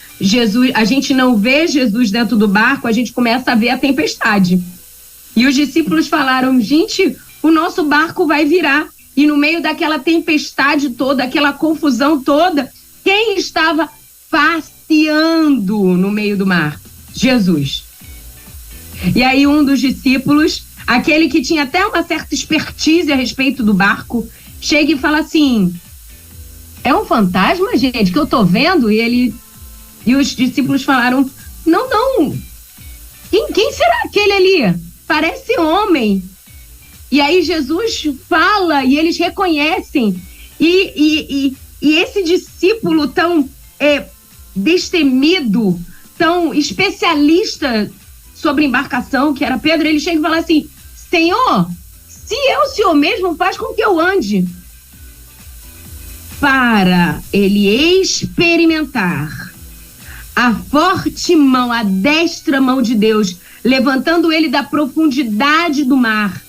a gente não vê Jesus dentro do barco, a gente começa a ver a tempestade. E os discípulos falaram, gente, o nosso barco vai virar. E no meio daquela tempestade toda, aquela confusão toda, quem estava passeando no meio do mar? Jesus. E aí um dos discípulos, aquele que tinha até uma certa expertise a respeito do barco, chega e fala assim, é um fantasma, gente, que eu tô vendo? E os discípulos falaram, não, quem será aquele ali? Parece homem. E aí Jesus fala e eles reconhecem. E esse discípulo tão destemido, tão especialista sobre embarcação, que era Pedro, ele chega e fala assim, Senhor, se é o Senhor mesmo, faz com que eu ande. Para ele experimentar a forte mão, a destra mão de Deus, levantando ele da profundidade do mar,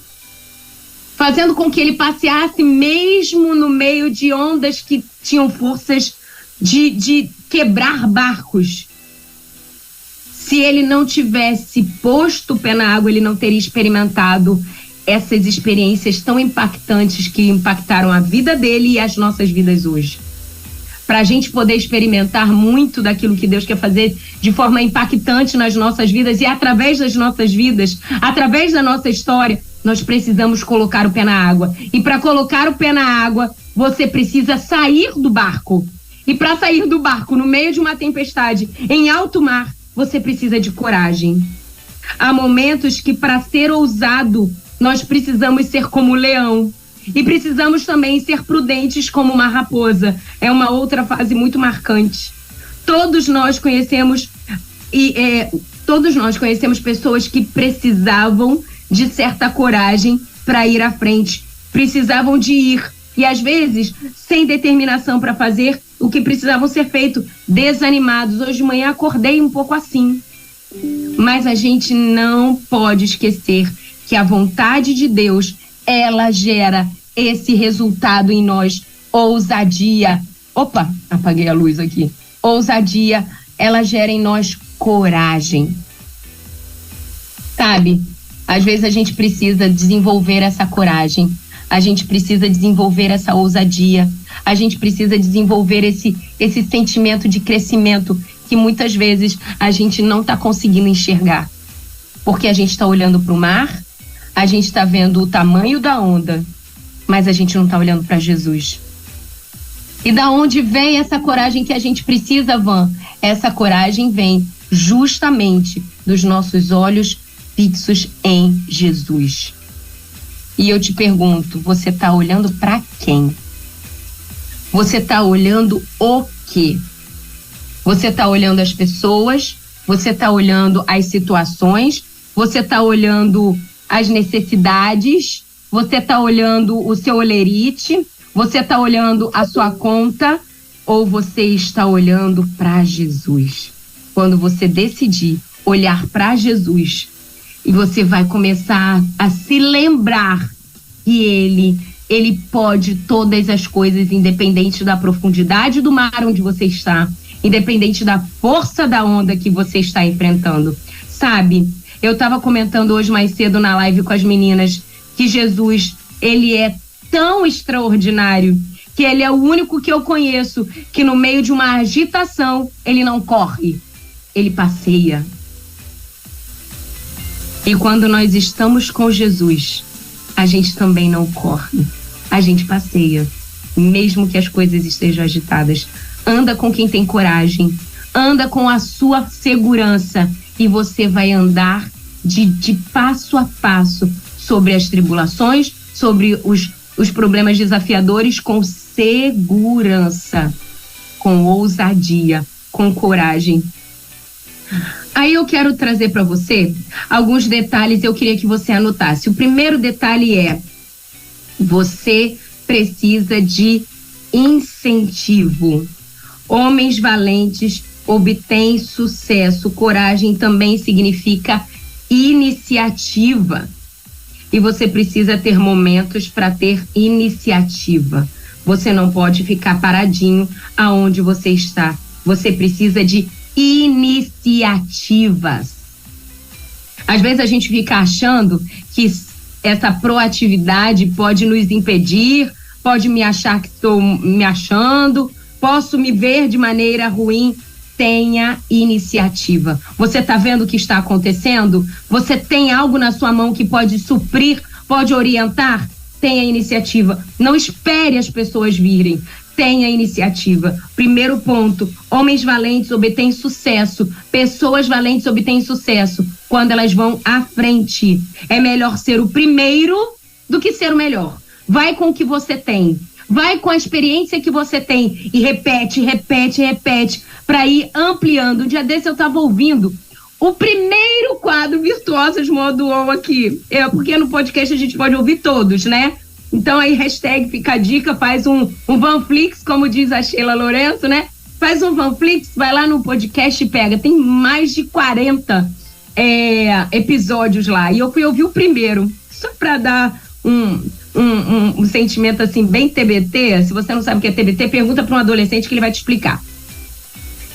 fazendo com que ele passeasse mesmo no meio de ondas que tinham forças de quebrar barcos. Se ele não tivesse posto o pé na água, ele não teria experimentado essas experiências tão impactantes que impactaram a vida dele e as nossas vidas hoje. Para a gente poder experimentar muito daquilo que Deus quer fazer de forma impactante nas nossas vidas e através das nossas vidas, através da nossa história, nós precisamos colocar o pé na água. E para colocar o pé na água, você precisa sair do barco. E para sair do barco no meio de uma tempestade, em alto mar, você precisa de coragem. Há momentos que, para ser ousado, nós precisamos ser como um leão. E precisamos também ser prudentes como uma raposa. É uma outra fase muito marcante. Todos nós conhecemos pessoas que precisavam de certa coragem para ir à frente. Precisavam de ir. E às vezes, sem determinação para fazer o que precisavam ser feito, desanimados. Hoje de manhã acordei um pouco assim. Mas a gente não pode esquecer que a vontade de Deus, ela gera esse resultado em nós. Ousadia. Opa, apaguei a luz aqui. Ousadia, ela gera em nós coragem. Sabe? Às vezes a gente precisa desenvolver essa coragem. A gente precisa desenvolver essa ousadia. A gente precisa desenvolver esse sentimento de crescimento que muitas vezes a gente não está conseguindo enxergar. Porque a gente está olhando para o mar, a gente está vendo o tamanho da onda, mas a gente não está olhando para Jesus. E da onde vem essa coragem que a gente precisa, Van? Essa coragem vem justamente dos nossos olhos fixos em Jesus. E eu te pergunto, você está olhando para quem? Você está olhando o quê? Você está olhando as pessoas? Você está olhando as situações? Você está olhando as necessidades? Você está olhando o seu olerite? Você está olhando a sua conta? Ou você está olhando para Jesus? Quando você decidir olhar para Jesus, e você vai começar a se lembrar que ele pode todas as coisas, independente da profundidade do mar onde você está, independente da força da onda que você está enfrentando. Sabe, eu estava comentando hoje mais cedo na live com as meninas que Jesus, ele é tão extraordinário que ele é o único que eu conheço que no meio de uma agitação, ele não corre, ele passeia. E quando nós estamos com Jesus, a gente também não corre, a gente passeia, mesmo que as coisas estejam agitadas. Anda com quem tem coragem, anda com a sua segurança e você vai andar de passo a passo sobre as tribulações, sobre os problemas desafiadores com segurança, com ousadia, com coragem. Aí eu quero trazer para você alguns detalhes, eu queria que você anotasse. O primeiro detalhe é: você precisa de incentivo. Homens valentes obtêm sucesso. Coragem também significa iniciativa. E você precisa ter momentos para ter iniciativa. Você não pode ficar paradinho aonde você está. Você precisa de iniciativas. Às vezes a gente fica achando que essa proatividade pode nos impedir, pode me achar que estou me achando, posso me ver de maneira ruim. Tenha iniciativa. Você está vendo o que está acontecendo? Você tem algo na sua mão que pode suprir, pode orientar? Tenha iniciativa. Não espere as pessoas virem. Tenha iniciativa. Primeiro ponto, homens valentes obtêm sucesso. Pessoas valentes obtêm sucesso quando elas vão à frente. É melhor ser o primeiro do que ser o melhor. Vai com o que você tem. Vai com a experiência que você tem e repete, para ir ampliando. Um dia desse eu estava ouvindo o primeiro quadro Virtuosos Modo On aqui. Porque no podcast a gente pode ouvir todos, né? Então aí, hashtag fica a dica, faz um Vanflix, como diz a Sheila Lourenço, né? Faz um Vanflix, vai lá no podcast e pega. Tem mais de 40 episódios lá. E eu fui ouvir o primeiro, só para dar um sentimento assim bem TBT. Se você não sabe o que é TBT, pergunta para um adolescente que ele vai te explicar.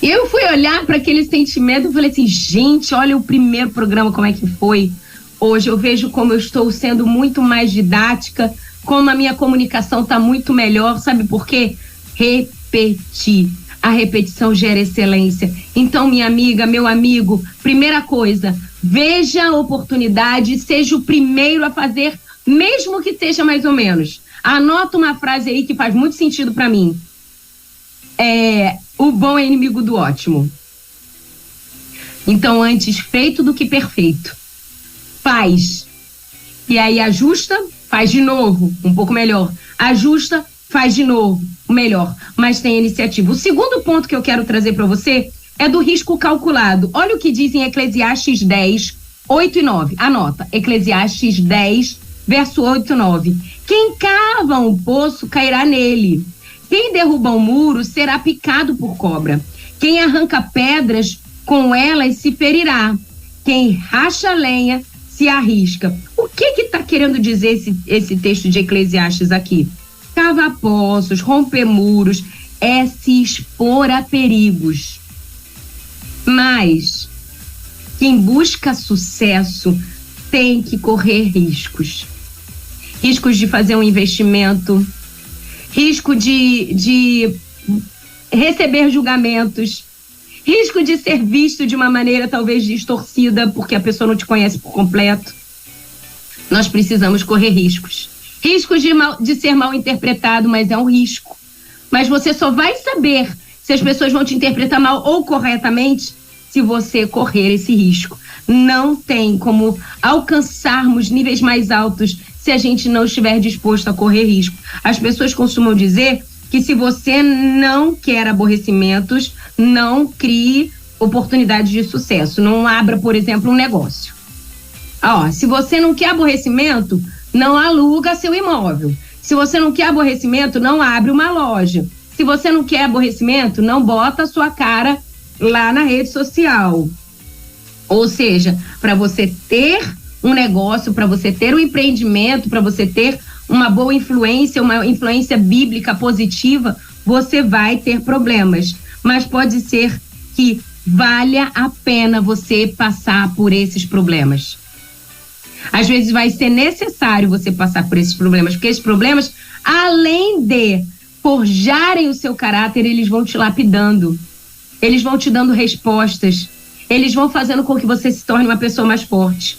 E eu fui olhar para aquele sentimento e falei assim, gente, olha o primeiro programa como é que foi. Hoje eu vejo como eu estou sendo muito mais didática, como a minha comunicação está muito melhor. Sabe por quê? Repetir. A repetição gera excelência. Então, minha amiga, meu amigo, primeira coisa, veja a oportunidade, seja o primeiro a fazer, mesmo que seja mais ou menos. Anota uma frase aí que faz muito sentido para mim. O bom é inimigo do ótimo. Então, antes feito do que perfeito. Faz. E aí ajusta, faz de novo, um pouco melhor. Ajusta, faz de novo, melhor. Mas tem iniciativa. O segundo ponto que eu quero trazer para você é do risco calculado. Olha o que diz em Eclesiastes 10, 8 e 9. Anota, Eclesiastes 10, verso 8 e 9. Quem cava um poço cairá nele. Quem derruba um muro será picado por cobra. Quem arranca pedras, com elas se ferirá. Quem racha lenha, se arrisca. O que está querendo dizer esse texto de Eclesiastes aqui? Cavar poços, romper muros, é se expor a perigos. Mas quem busca sucesso tem que correr riscos. Riscos de fazer um investimento, risco de receber julgamentos, risco de ser visto de uma maneira talvez distorcida, porque a pessoa não te conhece por completo. Nós precisamos correr riscos. Riscos de ser mal interpretado, mas é um risco. Mas você só vai saber se as pessoas vão te interpretar mal ou corretamente se você correr esse risco. Não tem como alcançarmos níveis mais altos se a gente não estiver disposto a correr risco. As pessoas costumam dizer que se você não quer aborrecimentos, não crie oportunidades de sucesso. Não abra, por exemplo, um negócio. Se você não quer aborrecimento, não aluga seu imóvel. Se você não quer aborrecimento, não abre uma loja. Se você não quer aborrecimento, não bota a sua cara lá na rede social. Ou seja, para você ter um negócio, para você ter um empreendimento, para você ter uma boa influência, uma influência bíblica positiva, você vai ter problemas. Mas pode ser que valha a pena você passar por esses problemas. Às vezes vai ser necessário você passar por esses problemas, porque esses problemas, além de forjarem o seu caráter, eles vão te lapidando, eles vão te dando respostas, eles vão fazendo com que você se torne uma pessoa mais forte.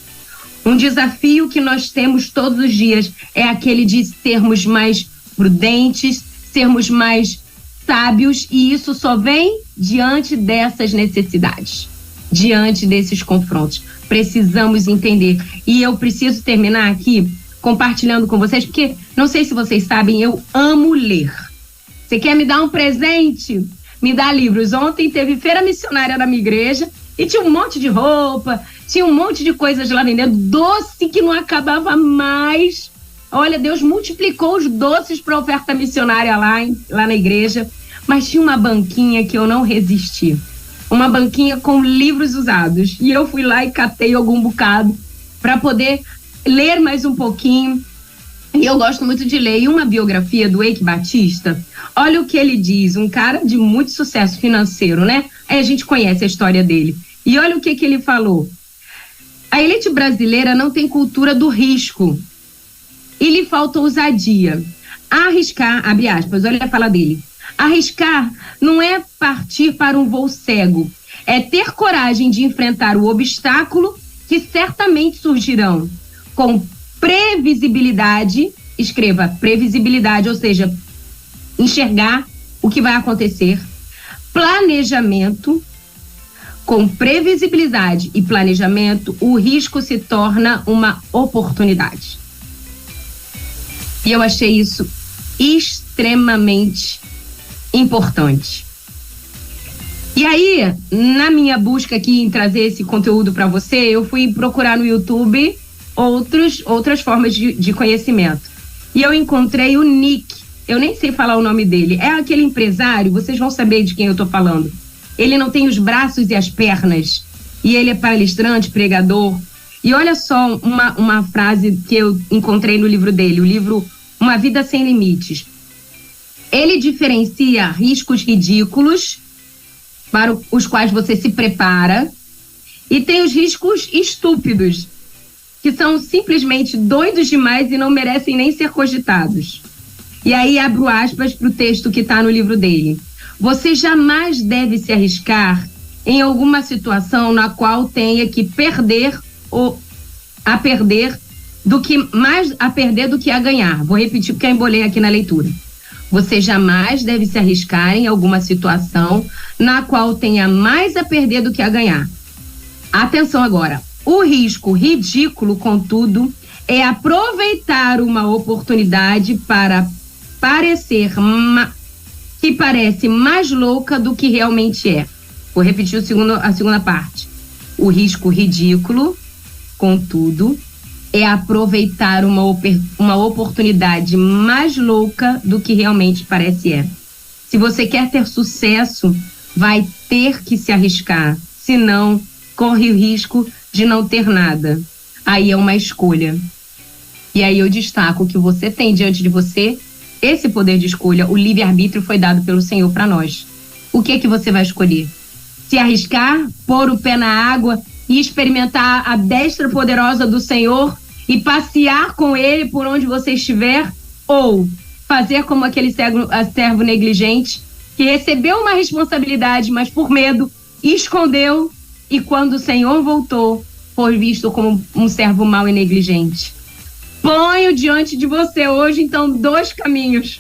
Um desafio que nós temos todos os dias é aquele de sermos mais prudentes, sermos mais sábios, e isso só vem diante dessas necessidades, diante desses confrontos. Precisamos entender. E eu preciso terminar aqui compartilhando com vocês, porque não sei se vocês sabem, eu amo ler. Você quer me dar um presente? Me dá livros. Ontem teve feira missionária na minha igreja e tinha um monte de roupa, tinha um monte de coisas lá vendendo, doce que não acabava mais. Olha, Deus multiplicou os doces para oferta missionária lá na igreja, mas tinha uma banquinha que eu não resisti. uma banquinha com livros usados. E eu fui lá e catei algum bocado para poder ler mais um pouquinho. E eu gosto muito de ler. E uma biografia do Eike Batista, olha o que ele diz, um cara de muito sucesso financeiro, né? Aí a gente conhece a história dele. E olha o que ele falou. A elite brasileira não tem cultura do risco e lhe falta ousadia. Arriscar, abre aspas, olha a fala dele. Arriscar não é partir para um voo cego, é ter coragem de enfrentar o obstáculo que certamente surgirão com previsibilidade, escreva previsibilidade, ou seja, enxergar o que vai acontecer, planejamento. Com previsibilidade e planejamento, o risco se torna uma oportunidade. E eu achei isso extremamente importante. E aí, na minha busca aqui em trazer esse conteúdo para você, eu fui procurar no YouTube outras formas de conhecimento. E eu encontrei o Nick, eu nem sei falar o nome dele, é aquele empresário, vocês vão saber de quem eu tô falando. Ele não tem os braços e as pernas. E ele é palestrante, pregador. E olha só uma frase que eu encontrei no livro dele, o livro Uma Vida Sem Limites. Ele diferencia riscos ridículos, para os quais você se prepara, e tem os riscos estúpidos, que são simplesmente doidos demais e não merecem nem ser cogitados. E aí abro aspas para o texto que está no livro dele. Você jamais deve se arriscar em alguma situação na qual tenha que perder do que a ganhar. Vou repetir porque eu embolei aqui na leitura. Você jamais deve se arriscar em alguma situação na qual tenha mais a perder do que a ganhar. Atenção agora. O risco ridículo, contudo, é aproveitar uma oportunidade para que parece mais louca do que realmente é. Vou repetir a segunda parte. O risco ridículo, contudo, é aproveitar uma oportunidade mais louca do que realmente parece é. Se você quer ter sucesso, vai ter que se arriscar. Senão, corre o risco de não ter nada. Aí é uma escolha. E aí eu destaco que você tem diante de você esse poder de escolha, o livre-arbítrio foi dado pelo Senhor para nós. O que é que você vai escolher? Se arriscar, pôr o pé na água e experimentar a destra poderosa do Senhor e passear com Ele por onde você estiver? Ou fazer como aquele servo negligente que recebeu uma responsabilidade, mas por medo, escondeu e quando o Senhor voltou, foi visto como um servo mau e negligente? Ponho diante de você hoje, então, 2 caminhos.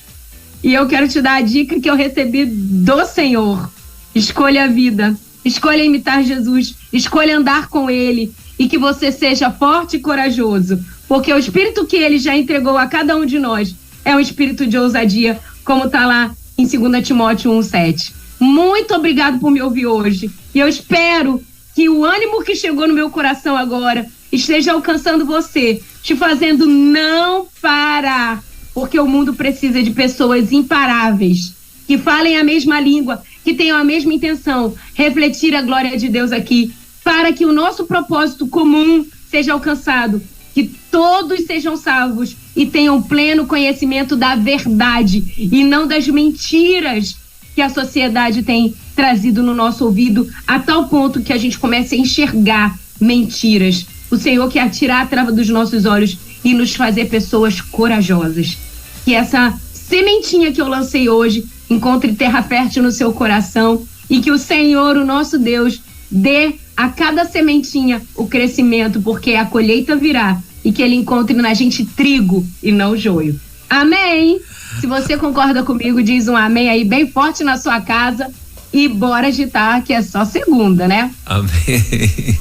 E eu quero te dar a dica que eu recebi do Senhor. Escolha a vida. Escolha imitar Jesus. Escolha andar com Ele. E que você seja forte e corajoso. Porque o espírito que Ele já entregou a cada um de nós é um espírito de ousadia, como está lá em 2 Timóteo 1,7. Muito obrigado por me ouvir hoje. E eu espero que o ânimo que chegou no meu coração agora esteja alcançando você, te fazendo não parar, porque o mundo precisa de pessoas imparáveis, que falem a mesma língua, que tenham a mesma intenção, refletir a glória de Deus aqui, para que o nosso propósito comum seja alcançado, que todos sejam salvos e tenham pleno conhecimento da verdade e não das mentiras que a sociedade tem trazido no nosso ouvido, a tal ponto que a gente comece a enxergar mentiras. O Senhor quer tirar a trava dos nossos olhos e nos fazer pessoas corajosas. Que essa sementinha que eu lancei hoje encontre terra fértil no seu coração e que o Senhor, o nosso Deus, dê a cada sementinha o crescimento, porque a colheita virá e que Ele encontre na gente trigo e não joio. Amém? Se você concorda comigo, diz um amém aí bem forte na sua casa e bora agitar, que é só segunda, né? Amém.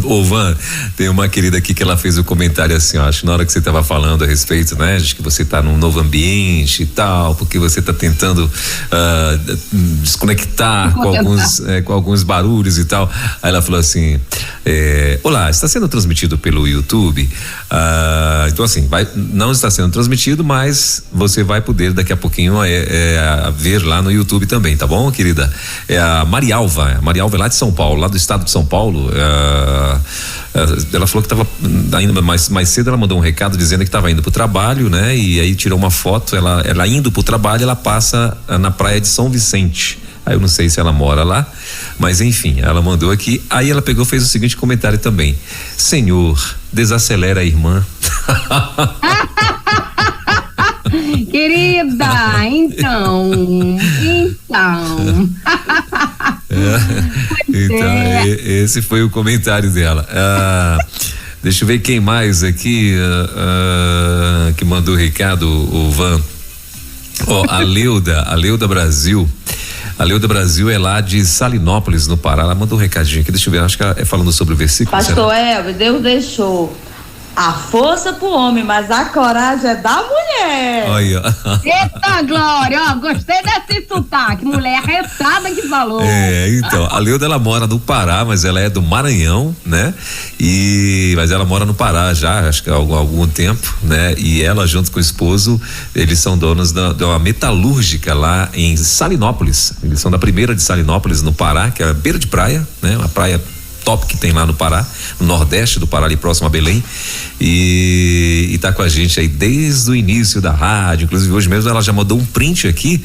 Ô Van, tem uma querida aqui que ela fez o comentário assim, ó, acho que na hora que você estava falando a respeito, né, de que você está num novo ambiente e tal, porque você está tentando desconectar com alguns barulhos e tal. Aí ela falou assim, olá, está sendo transmitido pelo YouTube, então assim, não está sendo transmitido, mas você vai poder daqui a pouquinho ver lá no YouTube também, tá bom, querida? É a Marialva é lá de São Paulo, lá do estado de São Paulo. Ela falou que estava ainda mais cedo, ela mandou um recado dizendo que estava indo pro trabalho, né? E aí tirou uma foto, ela indo pro trabalho, ela passa na praia de São Vicente. Aí eu não sei se ela mora lá, mas enfim, ela mandou aqui. Aí ela pegou, fez o seguinte comentário também: Senhor, desacelera a irmã. Querida, então. Esse foi o comentário dela. Deixa eu ver quem mais aqui que mandou o recado, o Van. A Leuda Brasil. A Leuda Brasil é lá de Salinópolis, no Pará. Ela mandou um recadinho aqui, deixa eu ver, acho que é falando sobre o versículo. Pastor Elber, Deus deixou a força pro homem, mas a coragem é da mulher. Olha. Eita glória, ó, gostei desse sotaque, mulher arretada que falou. Então, a Leuda, ela mora no Pará, mas ela é do Maranhão, né? Mas ela mora no Pará já, acho que há algum tempo, né? E ela, junto com o esposo, eles são donos de uma metalúrgica lá em Salinópolis. Eles são da primeira de Salinópolis, no Pará, que é a beira de praia, né? Uma praia top que tem lá no Pará, no nordeste do Pará, ali próximo a Belém, e tá com a gente aí desde o início da rádio. Inclusive hoje mesmo ela já mandou um print aqui,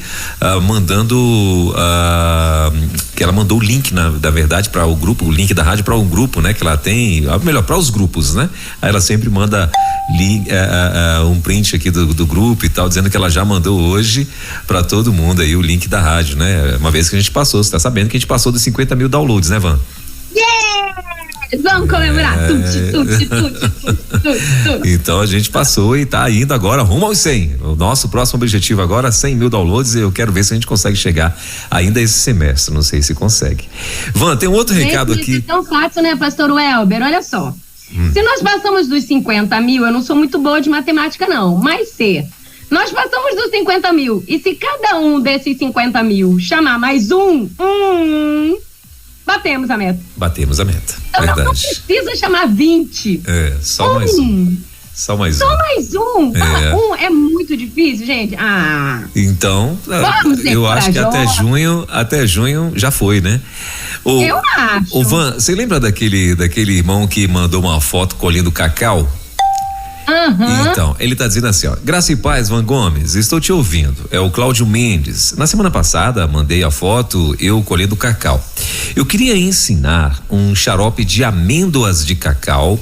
que ela mandou o link, na verdade, para o grupo, o link da rádio para um grupo, né, que ela tem, melhor, para os grupos, né? Aí ela sempre manda um print aqui do grupo e tal, dizendo que ela já mandou hoje para todo mundo aí o link da rádio, né? Uma vez que a gente passou, você tá sabendo que a gente passou dos 50 mil downloads, né, Van? Vamos comemorar. Então a gente passou e tá indo agora rumo aos 100. O nosso próximo objetivo agora, 100 mil downloads. Eu quero ver se a gente consegue chegar ainda esse semestre. Não sei se consegue. Van, tem um outro recado aqui. É tão fácil, né, pastor Welber? Olha só. Se nós passamos dos 50 mil, eu não sou muito boa de matemática, não. Mas nós passamos dos 50 mil. E se cada um desses 50 mil chamar mais batemos a meta. Então, verdade. Não precisa chamar 20. Só mais um. Só mais um. É muito difícil, gente. Então, eu acho que até junho já foi, né? Eu acho. Van, você lembra daquele irmão que mandou uma foto colhendo cacau? Então, ele tá dizendo assim, ó: Graça e paz, Van Gomes, estou te ouvindo. É o Cláudio Mendes. Na semana passada, mandei a foto eu colhendo cacau. Eu queria ensinar um xarope de amêndoas de cacau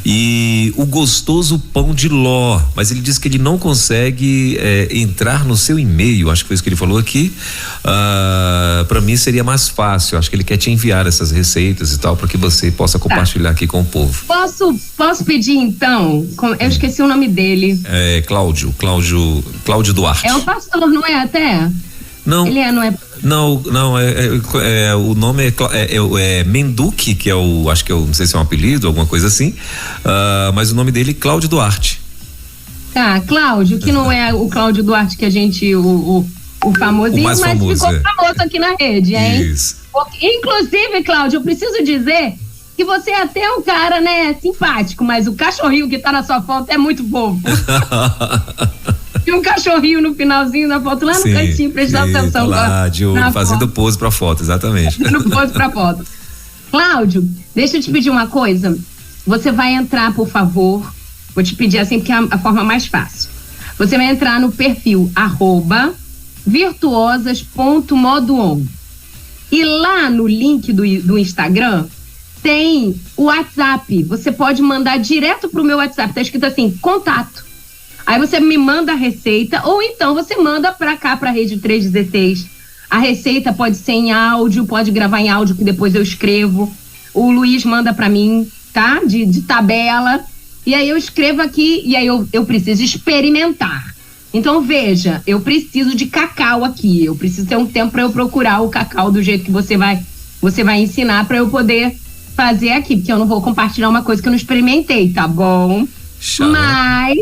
e o gostoso pão de ló, mas ele disse que ele não consegue entrar no seu e-mail, acho que foi isso que ele falou aqui. Para mim seria mais fácil, acho que ele quer te enviar essas receitas e tal, para que você possa compartilhar aqui com o povo. Posso pedir então? Eu esqueci o nome dele. Cláudio Duarte. É o pastor, não é até? Não. Ele não é? Não, o nome é Menduque, que acho que não sei se é um apelido, alguma coisa assim, mas o nome dele é Cláudio Duarte. Tá, Cláudio, que não é o Cláudio Duarte que a gente, o famosinho, mas famoso, ficou famoso aqui na rede, hein? Isso. Inclusive, Cláudio, eu preciso dizer que você é até um cara, né, simpático, mas o cachorrinho que tá na sua foto é muito fofo. E um cachorrinho no finalzinho da foto, lá no cantinho, prestando atenção. Lá, de olho, fazendo pose pra foto, exatamente. Fazendo pose pra foto. Cláudio, deixa eu te pedir uma coisa. Você vai entrar, por favor, vou te pedir assim, porque é a forma mais fácil. Você vai entrar no perfil @virtuosas.modoon. E lá no link do Instagram, tem o WhatsApp. Você pode mandar direto pro meu WhatsApp. Tá escrito assim, contato. Aí você me manda a receita, ou então você manda pra cá, pra Rede 316. A receita pode ser em áudio, pode gravar em áudio que depois eu escrevo. O Luiz manda pra mim, tá? De tabela. E aí eu escrevo aqui, e aí eu preciso experimentar. Então veja, eu preciso de cacau aqui. Eu preciso ter um tempo pra eu procurar o cacau do jeito que você vai ensinar pra eu poder fazer aqui, porque eu não vou compartilhar uma coisa que eu não experimentei, tá bom? Xarope. Mas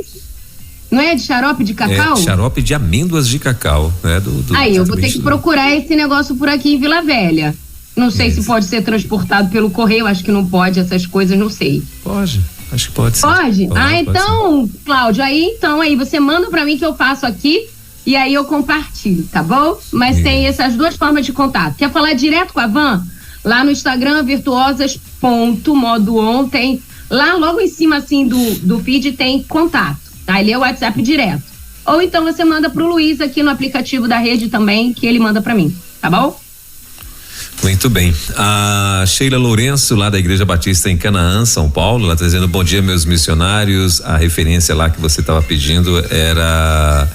não é de xarope de cacau? É xarope de amêndoas de cacau, né? Aí eu vou ter que procurar esse negócio por aqui em Vila Velha. Não sei se pode ser transportado pelo correio, acho que não pode, essas coisas, não sei. Pode, acho que pode ser. Pode? Então, Cláudio, aí você manda pra mim que eu faço aqui e aí eu compartilho, tá bom? Mas tem essas duas formas de contato. Quer falar direto com a Van? Lá no Instagram, virtuosas.modoon, tem lá logo em cima assim do feed tem contato. Aí é o WhatsApp direto. Ou então você manda pro Luiz aqui no aplicativo da rede também, que ele manda pra mim, tá bom? Muito bem. A Sheila Lourenço, lá da Igreja Batista em Canaã, São Paulo, ela tá dizendo: bom dia, meus missionários. A referência lá que você estava pedindo era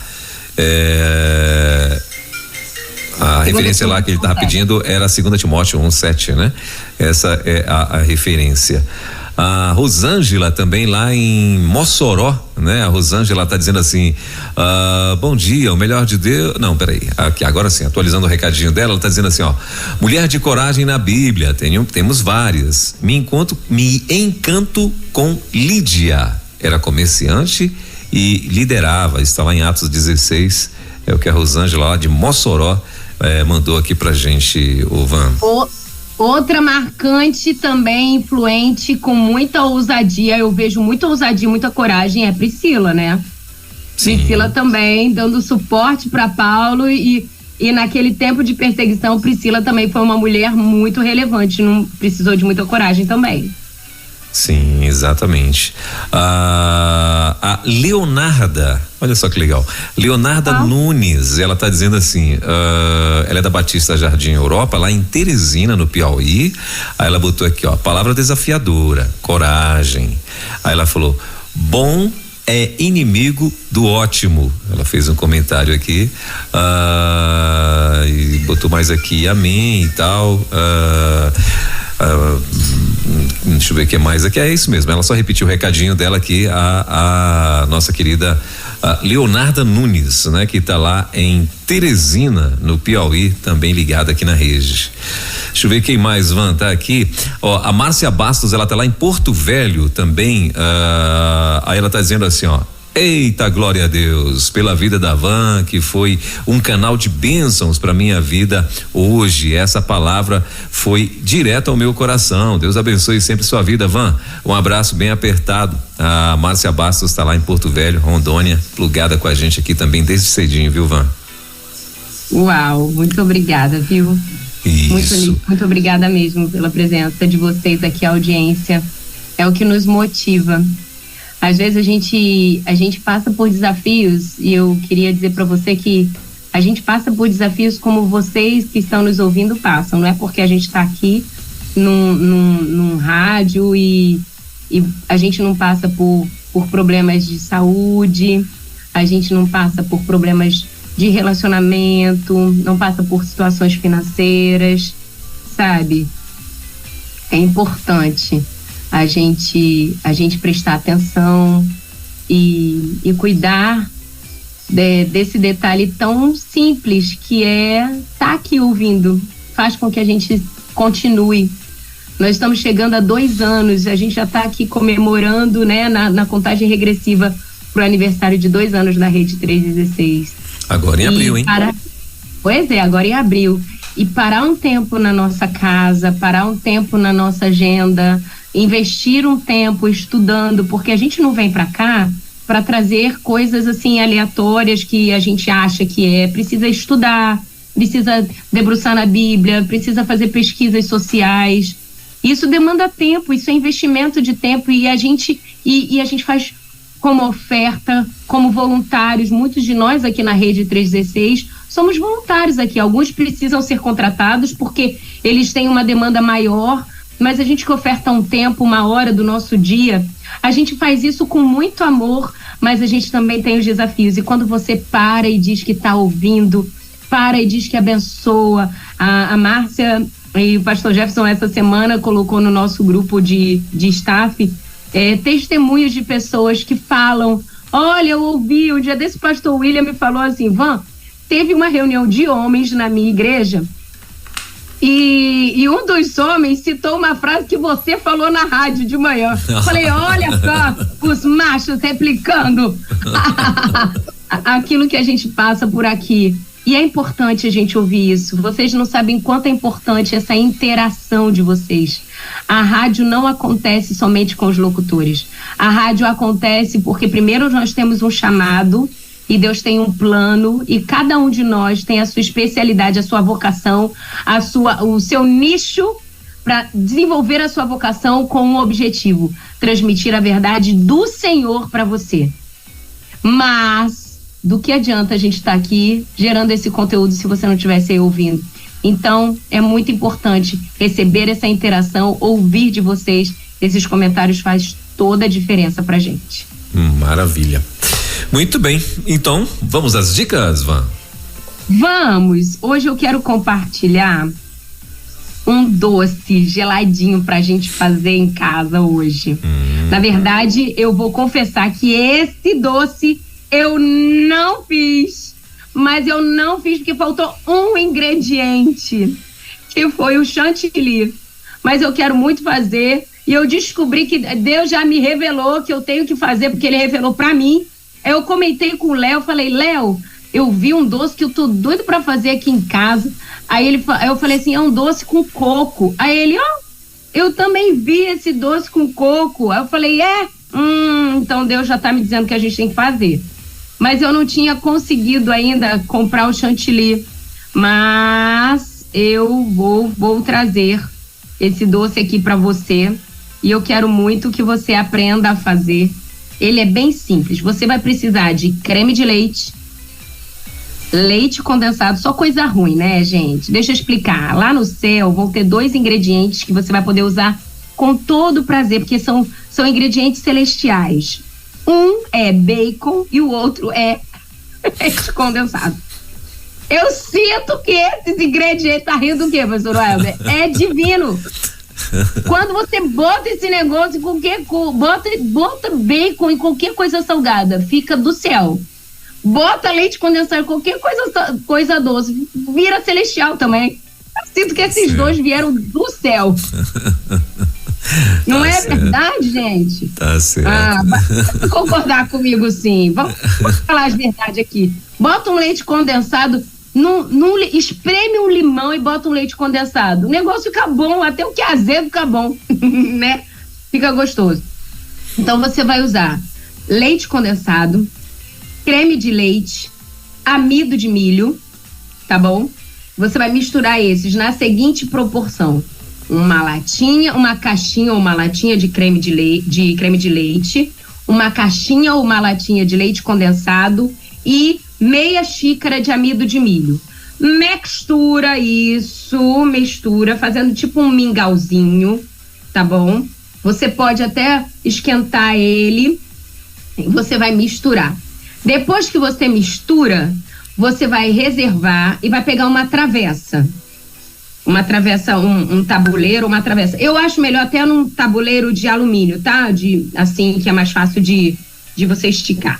a referência lá que ele estava pedindo era 2 Timóteo 1:7, né? Essa é a referência. A Rosângela também lá em Mossoró, né? A Rosângela tá dizendo assim: bom dia, o melhor de Deus. Não, peraí, aqui, agora sim, atualizando o recadinho dela, ela tá dizendo assim, ó: mulher de coragem na Bíblia, temos várias. Me encanto com Lídia. Era comerciante e liderava, está lá em Atos 16. É o que a Rosângela lá de Mossoró mandou aqui pra gente, o Van. Outra marcante também, influente, com muita ousadia, eu vejo muita ousadia, muita coragem, é Priscila, né? Sim. Priscila também dando suporte para Paulo e naquele tempo de perseguição, Priscila também foi uma mulher muito relevante, não precisou de muita coragem também. Sim, exatamente. A Leonarda, olha só que legal, Leonarda Nunes, ela tá dizendo assim, ela é da Batista Jardim Europa, lá em Teresina, no Piauí. Aí ela botou aqui, ó, palavra desafiadora, coragem. Aí ela falou: bom é inimigo do ótimo. Ela fez um comentário aqui, e botou mais aqui, amém e tal. Deixa eu ver o que mais aqui. É isso mesmo, ela só repetiu o recadinho dela aqui, a nossa querida Leonarda Nunes, né? Que tá lá em Teresina, no Piauí, também ligada aqui na rede. Deixa eu ver quem mais, Van, tá aqui. Ó, a Márcia Bastos, ela tá lá em Porto Velho também. Aí ela tá dizendo assim, ó: eita, glória a Deus pela vida da Van, que foi um canal de bênçãos para minha vida hoje. Essa palavra foi direto ao meu coração. Deus abençoe sempre sua vida, Van. Um abraço bem apertado. A Márcia Bastos está lá em Porto Velho, Rondônia, plugada com a gente aqui também desde cedinho, viu, Van? Uau, muito obrigada, viu? Isso. Muito obrigada mesmo pela presença de vocês aqui, a audiência. É o que nos motiva. Às vezes a gente passa por desafios, e eu queria dizer para você que a gente passa por desafios como vocês que estão nos ouvindo passam. Não é porque a gente está aqui num rádio e a gente não passa por problemas de saúde, a gente não passa por problemas de relacionamento, não passa por situações financeiras, sabe? É importante a gente prestar atenção e cuidar desse detalhe tão simples que é estar aqui ouvindo. Faz com que a gente continue. Nós estamos chegando a 2 anos, a gente já está aqui comemorando, né, na contagem regressiva para o aniversário de 2 anos da Rede 316. Agora em abril, hein? Pois é, agora em abril. E parar um tempo na nossa casa, parar um tempo na nossa agenda, investir um tempo estudando, porque a gente não vem para cá para trazer coisas assim aleatórias que a gente acha que precisa estudar, precisa debruçar na Bíblia, precisa fazer pesquisas sociais. Isso demanda tempo, isso é investimento de tempo e a gente faz como oferta, como voluntários. Muitos de nós aqui na Rede 316 somos voluntários aqui. Alguns precisam ser contratados porque eles têm uma demanda maior, mas a gente que oferta um tempo, 1 hora do nosso dia, a gente faz isso com muito amor, mas a gente também tem os desafios. E quando você para e diz que está ouvindo, para e diz que abençoa, a Márcia e o pastor Jefferson essa semana colocou no nosso grupo de staff testemunhos de pessoas que falam: olha, eu ouvi, um dia desse pastor William me falou assim: Van, teve uma reunião de homens na minha igreja E um dos homens citou uma frase que você falou na rádio de manhã. Falei, olha só, os machos replicando aquilo que a gente passa por aqui. E é importante a gente ouvir isso. Vocês não sabem quanto é importante essa interação de vocês. A rádio não acontece somente com os locutores. A rádio acontece porque primeiro nós temos um chamado e Deus tem um plano e cada um de nós tem a sua especialidade, a sua vocação, o seu nicho para desenvolver a sua vocação com um objetivo, transmitir a verdade do Senhor para você. Mas do que adianta a gente estar aqui gerando esse conteúdo se você não estivesse aí ouvindo? Então, é muito importante receber essa interação, ouvir de vocês. Esses comentários faz toda a diferença pra gente. Maravilha. Muito bem. Então, vamos às dicas, Van? Vamos! Hoje eu quero compartilhar um doce geladinho pra gente fazer em casa hoje. Na verdade, eu vou confessar que esse doce eu não fiz, mas eu não fiz porque faltou um ingrediente, que foi o chantilly. Mas eu quero muito fazer e eu descobri que Deus já me revelou que eu tenho que fazer, porque Ele revelou pra mim. Eu comentei com o Léo, falei, Léo, eu vi um doce que eu tô doido pra fazer aqui em casa. Aí eu falei assim, é um doce com coco. Aí ele, eu também vi esse doce com coco. Aí eu falei, então Deus já tá me dizendo que a gente tem que fazer. Mas eu não tinha conseguido ainda comprar o chantilly. Mas eu vou trazer esse doce aqui para você. E eu quero muito que você aprenda a fazer. Ele é bem simples. Você vai precisar de creme de leite, leite condensado, só coisa ruim, né, gente? Deixa eu explicar. Lá no céu vão ter 2 ingredientes que você vai poder usar com todo prazer, porque são ingredientes celestiais. Um é bacon e o outro é leite condensado. Eu sinto que esses ingredientes, tá rindo do quê, pastor Welber? É divino. Quando você bota esse negócio em qualquer bota bacon em qualquer coisa salgada, fica do céu. Bota leite condensado em qualquer coisa doce, vira celestial também. Eu sinto que esses dois vieram do céu. Não tá é certo. Verdade, gente? Tá certo. Vai concordar comigo, sim. Vamos falar as verdades aqui. Bota um leite condensado, espreme um limão e bota um leite condensado. O negócio fica bom, até o que é azedo fica bom, né? Fica gostoso. Então você vai usar leite condensado, creme de leite, amido de milho, tá bom? Você vai misturar esses na seguinte proporção: uma caixinha ou uma latinha de creme de leite, uma caixinha ou uma latinha de leite condensado e meia xícara de amido de milho. Mistura, fazendo tipo um mingauzinho, tá bom? Você pode até esquentar ele, você vai misturar. Depois que você mistura, você vai reservar e vai pegar uma travessa, um tabuleiro, uma travessa. Eu acho melhor até num tabuleiro de alumínio, tá? Assim, que é mais fácil de você esticar.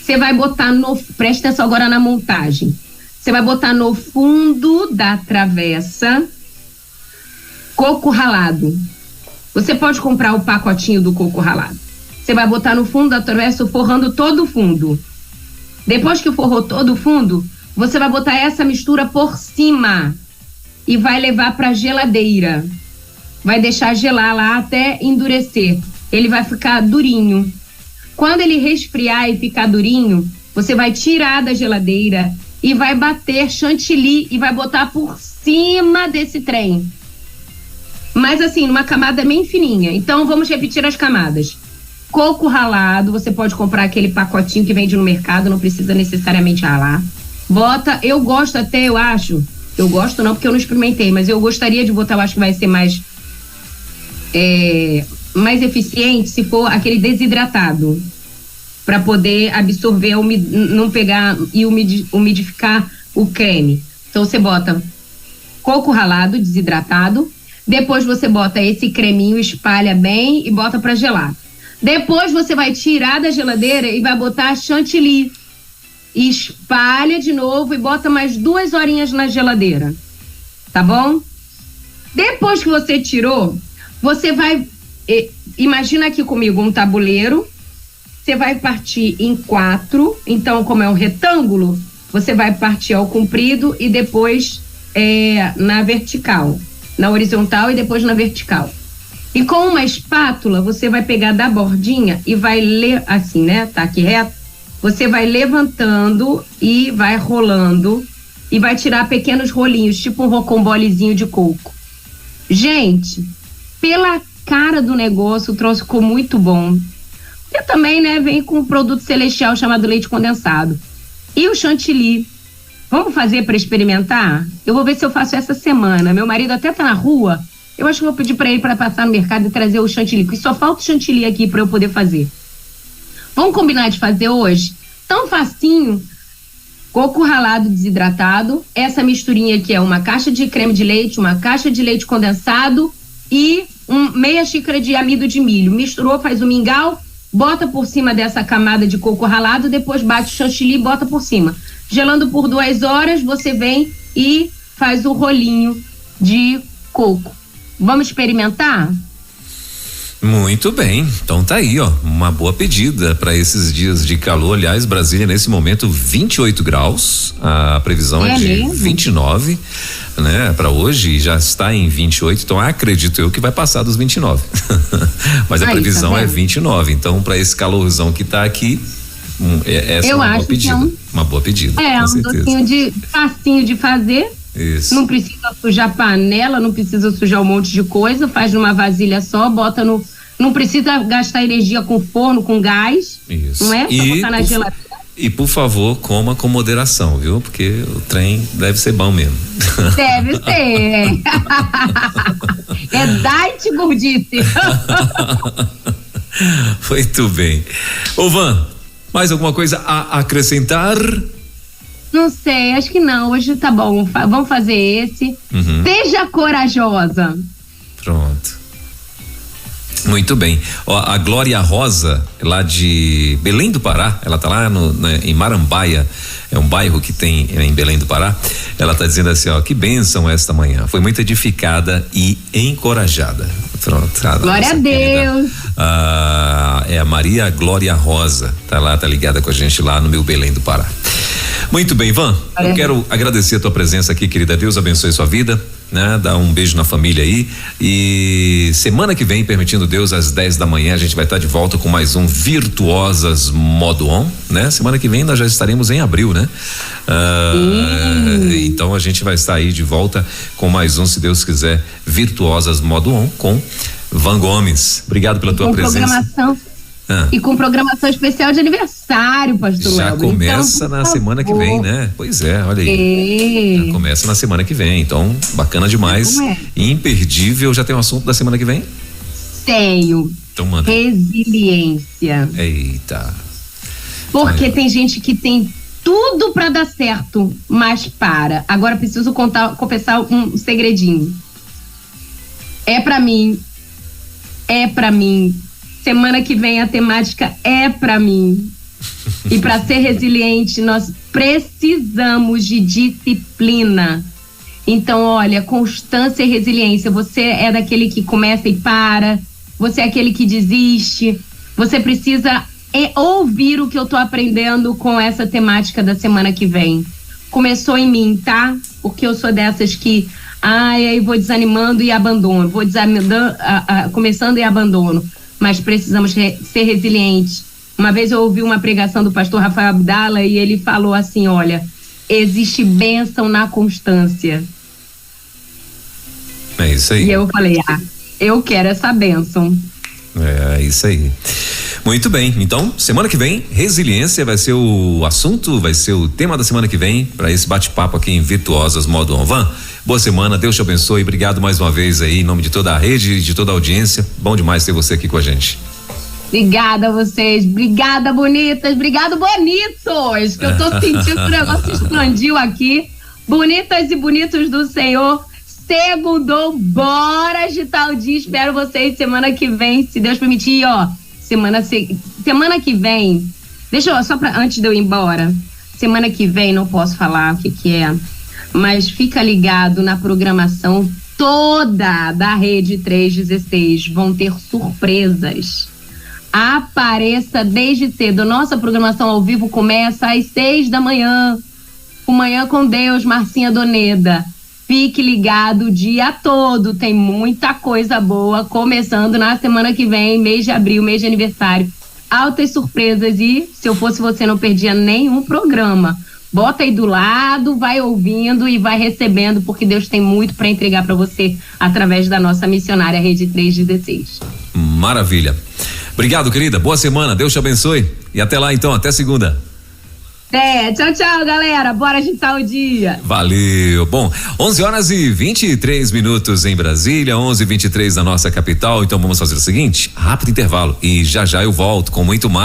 Você vai botar presta atenção agora na montagem. Você vai botar no fundo da travessa coco ralado. Você pode comprar o pacotinho do coco ralado. Você vai botar no fundo da travessa, forrando todo o fundo. Depois que forrou todo o fundo, você vai botar essa mistura por cima e vai levar para geladeira. Vai deixar gelar lá até endurecer. Ele vai ficar durinho. Quando ele resfriar e ficar durinho, você vai tirar da geladeira e vai bater chantilly e vai botar por cima desse trem. Mas assim, numa camada bem fininha. Então vamos repetir as camadas. Coco ralado, você pode comprar aquele pacotinho que vende no mercado, não precisa necessariamente ralar. Bota, eu gosto não porque eu não experimentei, mas eu gostaria de botar, eu acho que vai ser mais eficiente se for aquele desidratado, para poder absorver, não pegar e umidificar o creme. Então você bota coco ralado, desidratado, depois você bota esse creminho, espalha bem e bota para gelar. Depois você vai tirar da geladeira e vai botar chantilly. Espalha de novo e bota mais 2 horinhas na geladeira. tá bom? Depois que você tirou, você vai, imagina aqui comigo um tabuleiro, você vai partir em 4, então como é um retângulo, você vai partir ao comprido e depois na vertical, na horizontal e depois na vertical. E com uma espátula, você vai pegar da bordinha e vai assim, né? Tá aqui reto. Você vai levantando e vai rolando e vai tirar pequenos rolinhos, tipo um rocambolezinho de coco. Gente, pela cara do negócio, o troço ficou muito bom. E também, né, vem com um produto celestial chamado leite condensado. E o chantilly. Vamos fazer para experimentar? Eu vou ver se eu faço essa semana. Meu marido até tá na rua. Eu acho que vou pedir para ele para passar no mercado e trazer o chantilly, porque só falta o chantilly aqui para eu poder fazer. Vamos combinar de fazer hoje? Tão facinho. Coco ralado desidratado. Essa misturinha aqui é uma caixa de creme de leite, uma caixa de leite condensado e meia xícara de amido de milho. Misturou, faz o mingau, bota por cima dessa camada de coco ralado, depois bate o chantilly e bota por cima. Gelando por 2 horas, você vem e faz o rolinho de coco. Vamos experimentar? Muito bem, então tá aí, ó, uma boa pedida para esses dias de calor. Aliás, Brasília nesse momento 28 graus, a previsão é de mesmo? 29, né, para hoje, já está em 28, então acredito eu que vai passar dos 29. Mas a previsão é 29, então para esse calorzão que tá aqui, essa é uma boa pedida. Uma boa pedida. Com certeza. Docinho facinho de fazer. Isso. Não precisa sujar panela, não precisa sujar um monte de coisa, faz numa vasilha só, bota no. Não precisa gastar energia com forno, com gás. Isso. Não é? Só botar na geladeira. E por favor, coma com moderação, viu? Porque o trem deve ser bom mesmo. Deve ser. É diet gordice. Muito bem. Ô Van, mais alguma coisa a acrescentar? Não sei, acho que não. Hoje tá bom. Vamos fazer esse. Seja corajosa. Pronto. Muito bem. Ó, a Glória Rosa, lá de Belém do Pará, ela tá lá em Marambaia, é um bairro que tem em Belém do Pará. Ela tá dizendo assim, ó, que bênção esta manhã. Foi muito edificada e encorajada. Pronto. Glória a Deus. É a Maria Glória Rosa, tá lá, tá ligada com a gente lá no meu Belém do Pará. Muito bem, Van, eu quero agradecer a tua presença aqui, querida. Deus abençoe sua vida, né? Dá um beijo na família aí, e semana que vem, permitindo Deus, às 10 da manhã, a gente vai estar de volta com mais um Virtuosas Modo On, né? Semana que vem nós já estaremos em abril, né? Então a gente vai estar aí de volta com mais um, se Deus quiser, Virtuosas Modo On com Van Gomes. Obrigado pela tua presença. E com programação especial de aniversário, pastor Já Elber. começa então, na semana que vem, né? Pois é, olha aí. Já começa na semana que vem, então bacana demais. Imperdível. Já tem um assunto da semana que vem? Tenho. Então manda. Resiliência. Eita. Porque tem gente que tem tudo pra dar certo, mas para. Agora preciso confessar um segredinho. É pra mim. Semana que vem a temática é pra mim. E para ser resiliente, nós precisamos de disciplina. Então, olha, constância e resiliência. Você é daquele que começa e para. Você é aquele que desiste. Você precisa ouvir o que eu tô aprendendo com essa temática da semana que vem. Começou em mim, tá? Porque eu sou dessas que aí vou desanimando e abandono. Vou desanimando, começando e abandono. Mas precisamos ser resilientes. Uma vez eu ouvi uma pregação do pastor Rafael Abdala e ele falou assim, olha, existe bênção na constância. É isso aí. E eu falei, eu quero essa bênção. É isso aí. Muito bem, então semana que vem resiliência vai ser o assunto, vai ser o tema da semana que vem para esse bate-papo aqui em Virtuosas Modo On. Van, boa semana, Deus te abençoe, obrigado mais uma vez aí em nome de toda a rede, de toda a audiência, bom demais ter você aqui com a gente. Obrigada a vocês, obrigada bonitas, obrigado bonitos, que eu tô sentindo que o negócio expandiu aqui, bonitas e bonitos do Senhor. Segundou, bora agitar o dia, espero vocês semana que vem, se Deus permitir, ó. Semana que vem, deixa eu, antes de eu ir embora, semana que vem, não posso falar o que é, mas fica ligado na programação toda da Rede 316. Vão ter surpresas. Apareça desde cedo. Nossa programação ao vivo começa às 6 da manhã. O Manhã com Deus, Marcinha Doneda. Fique ligado o dia todo. Tem muita coisa boa começando na semana que vem, mês de abril, mês de aniversário. Altas surpresas e, se eu fosse você, não perdia nenhum programa. Bota aí do lado, vai ouvindo e vai recebendo, porque Deus tem muito para entregar para você através da nossa missionária Rede 316. Maravilha. Obrigado, querida. Boa semana. Deus te abençoe. E até lá, então. Até segunda. Tchau, tchau, galera. Bora agitar o dia. Valeu. Bom, 11h23 em Brasília, 11h23 na nossa capital. Então vamos fazer o seguinte: rápido intervalo. E já eu volto com muito mais.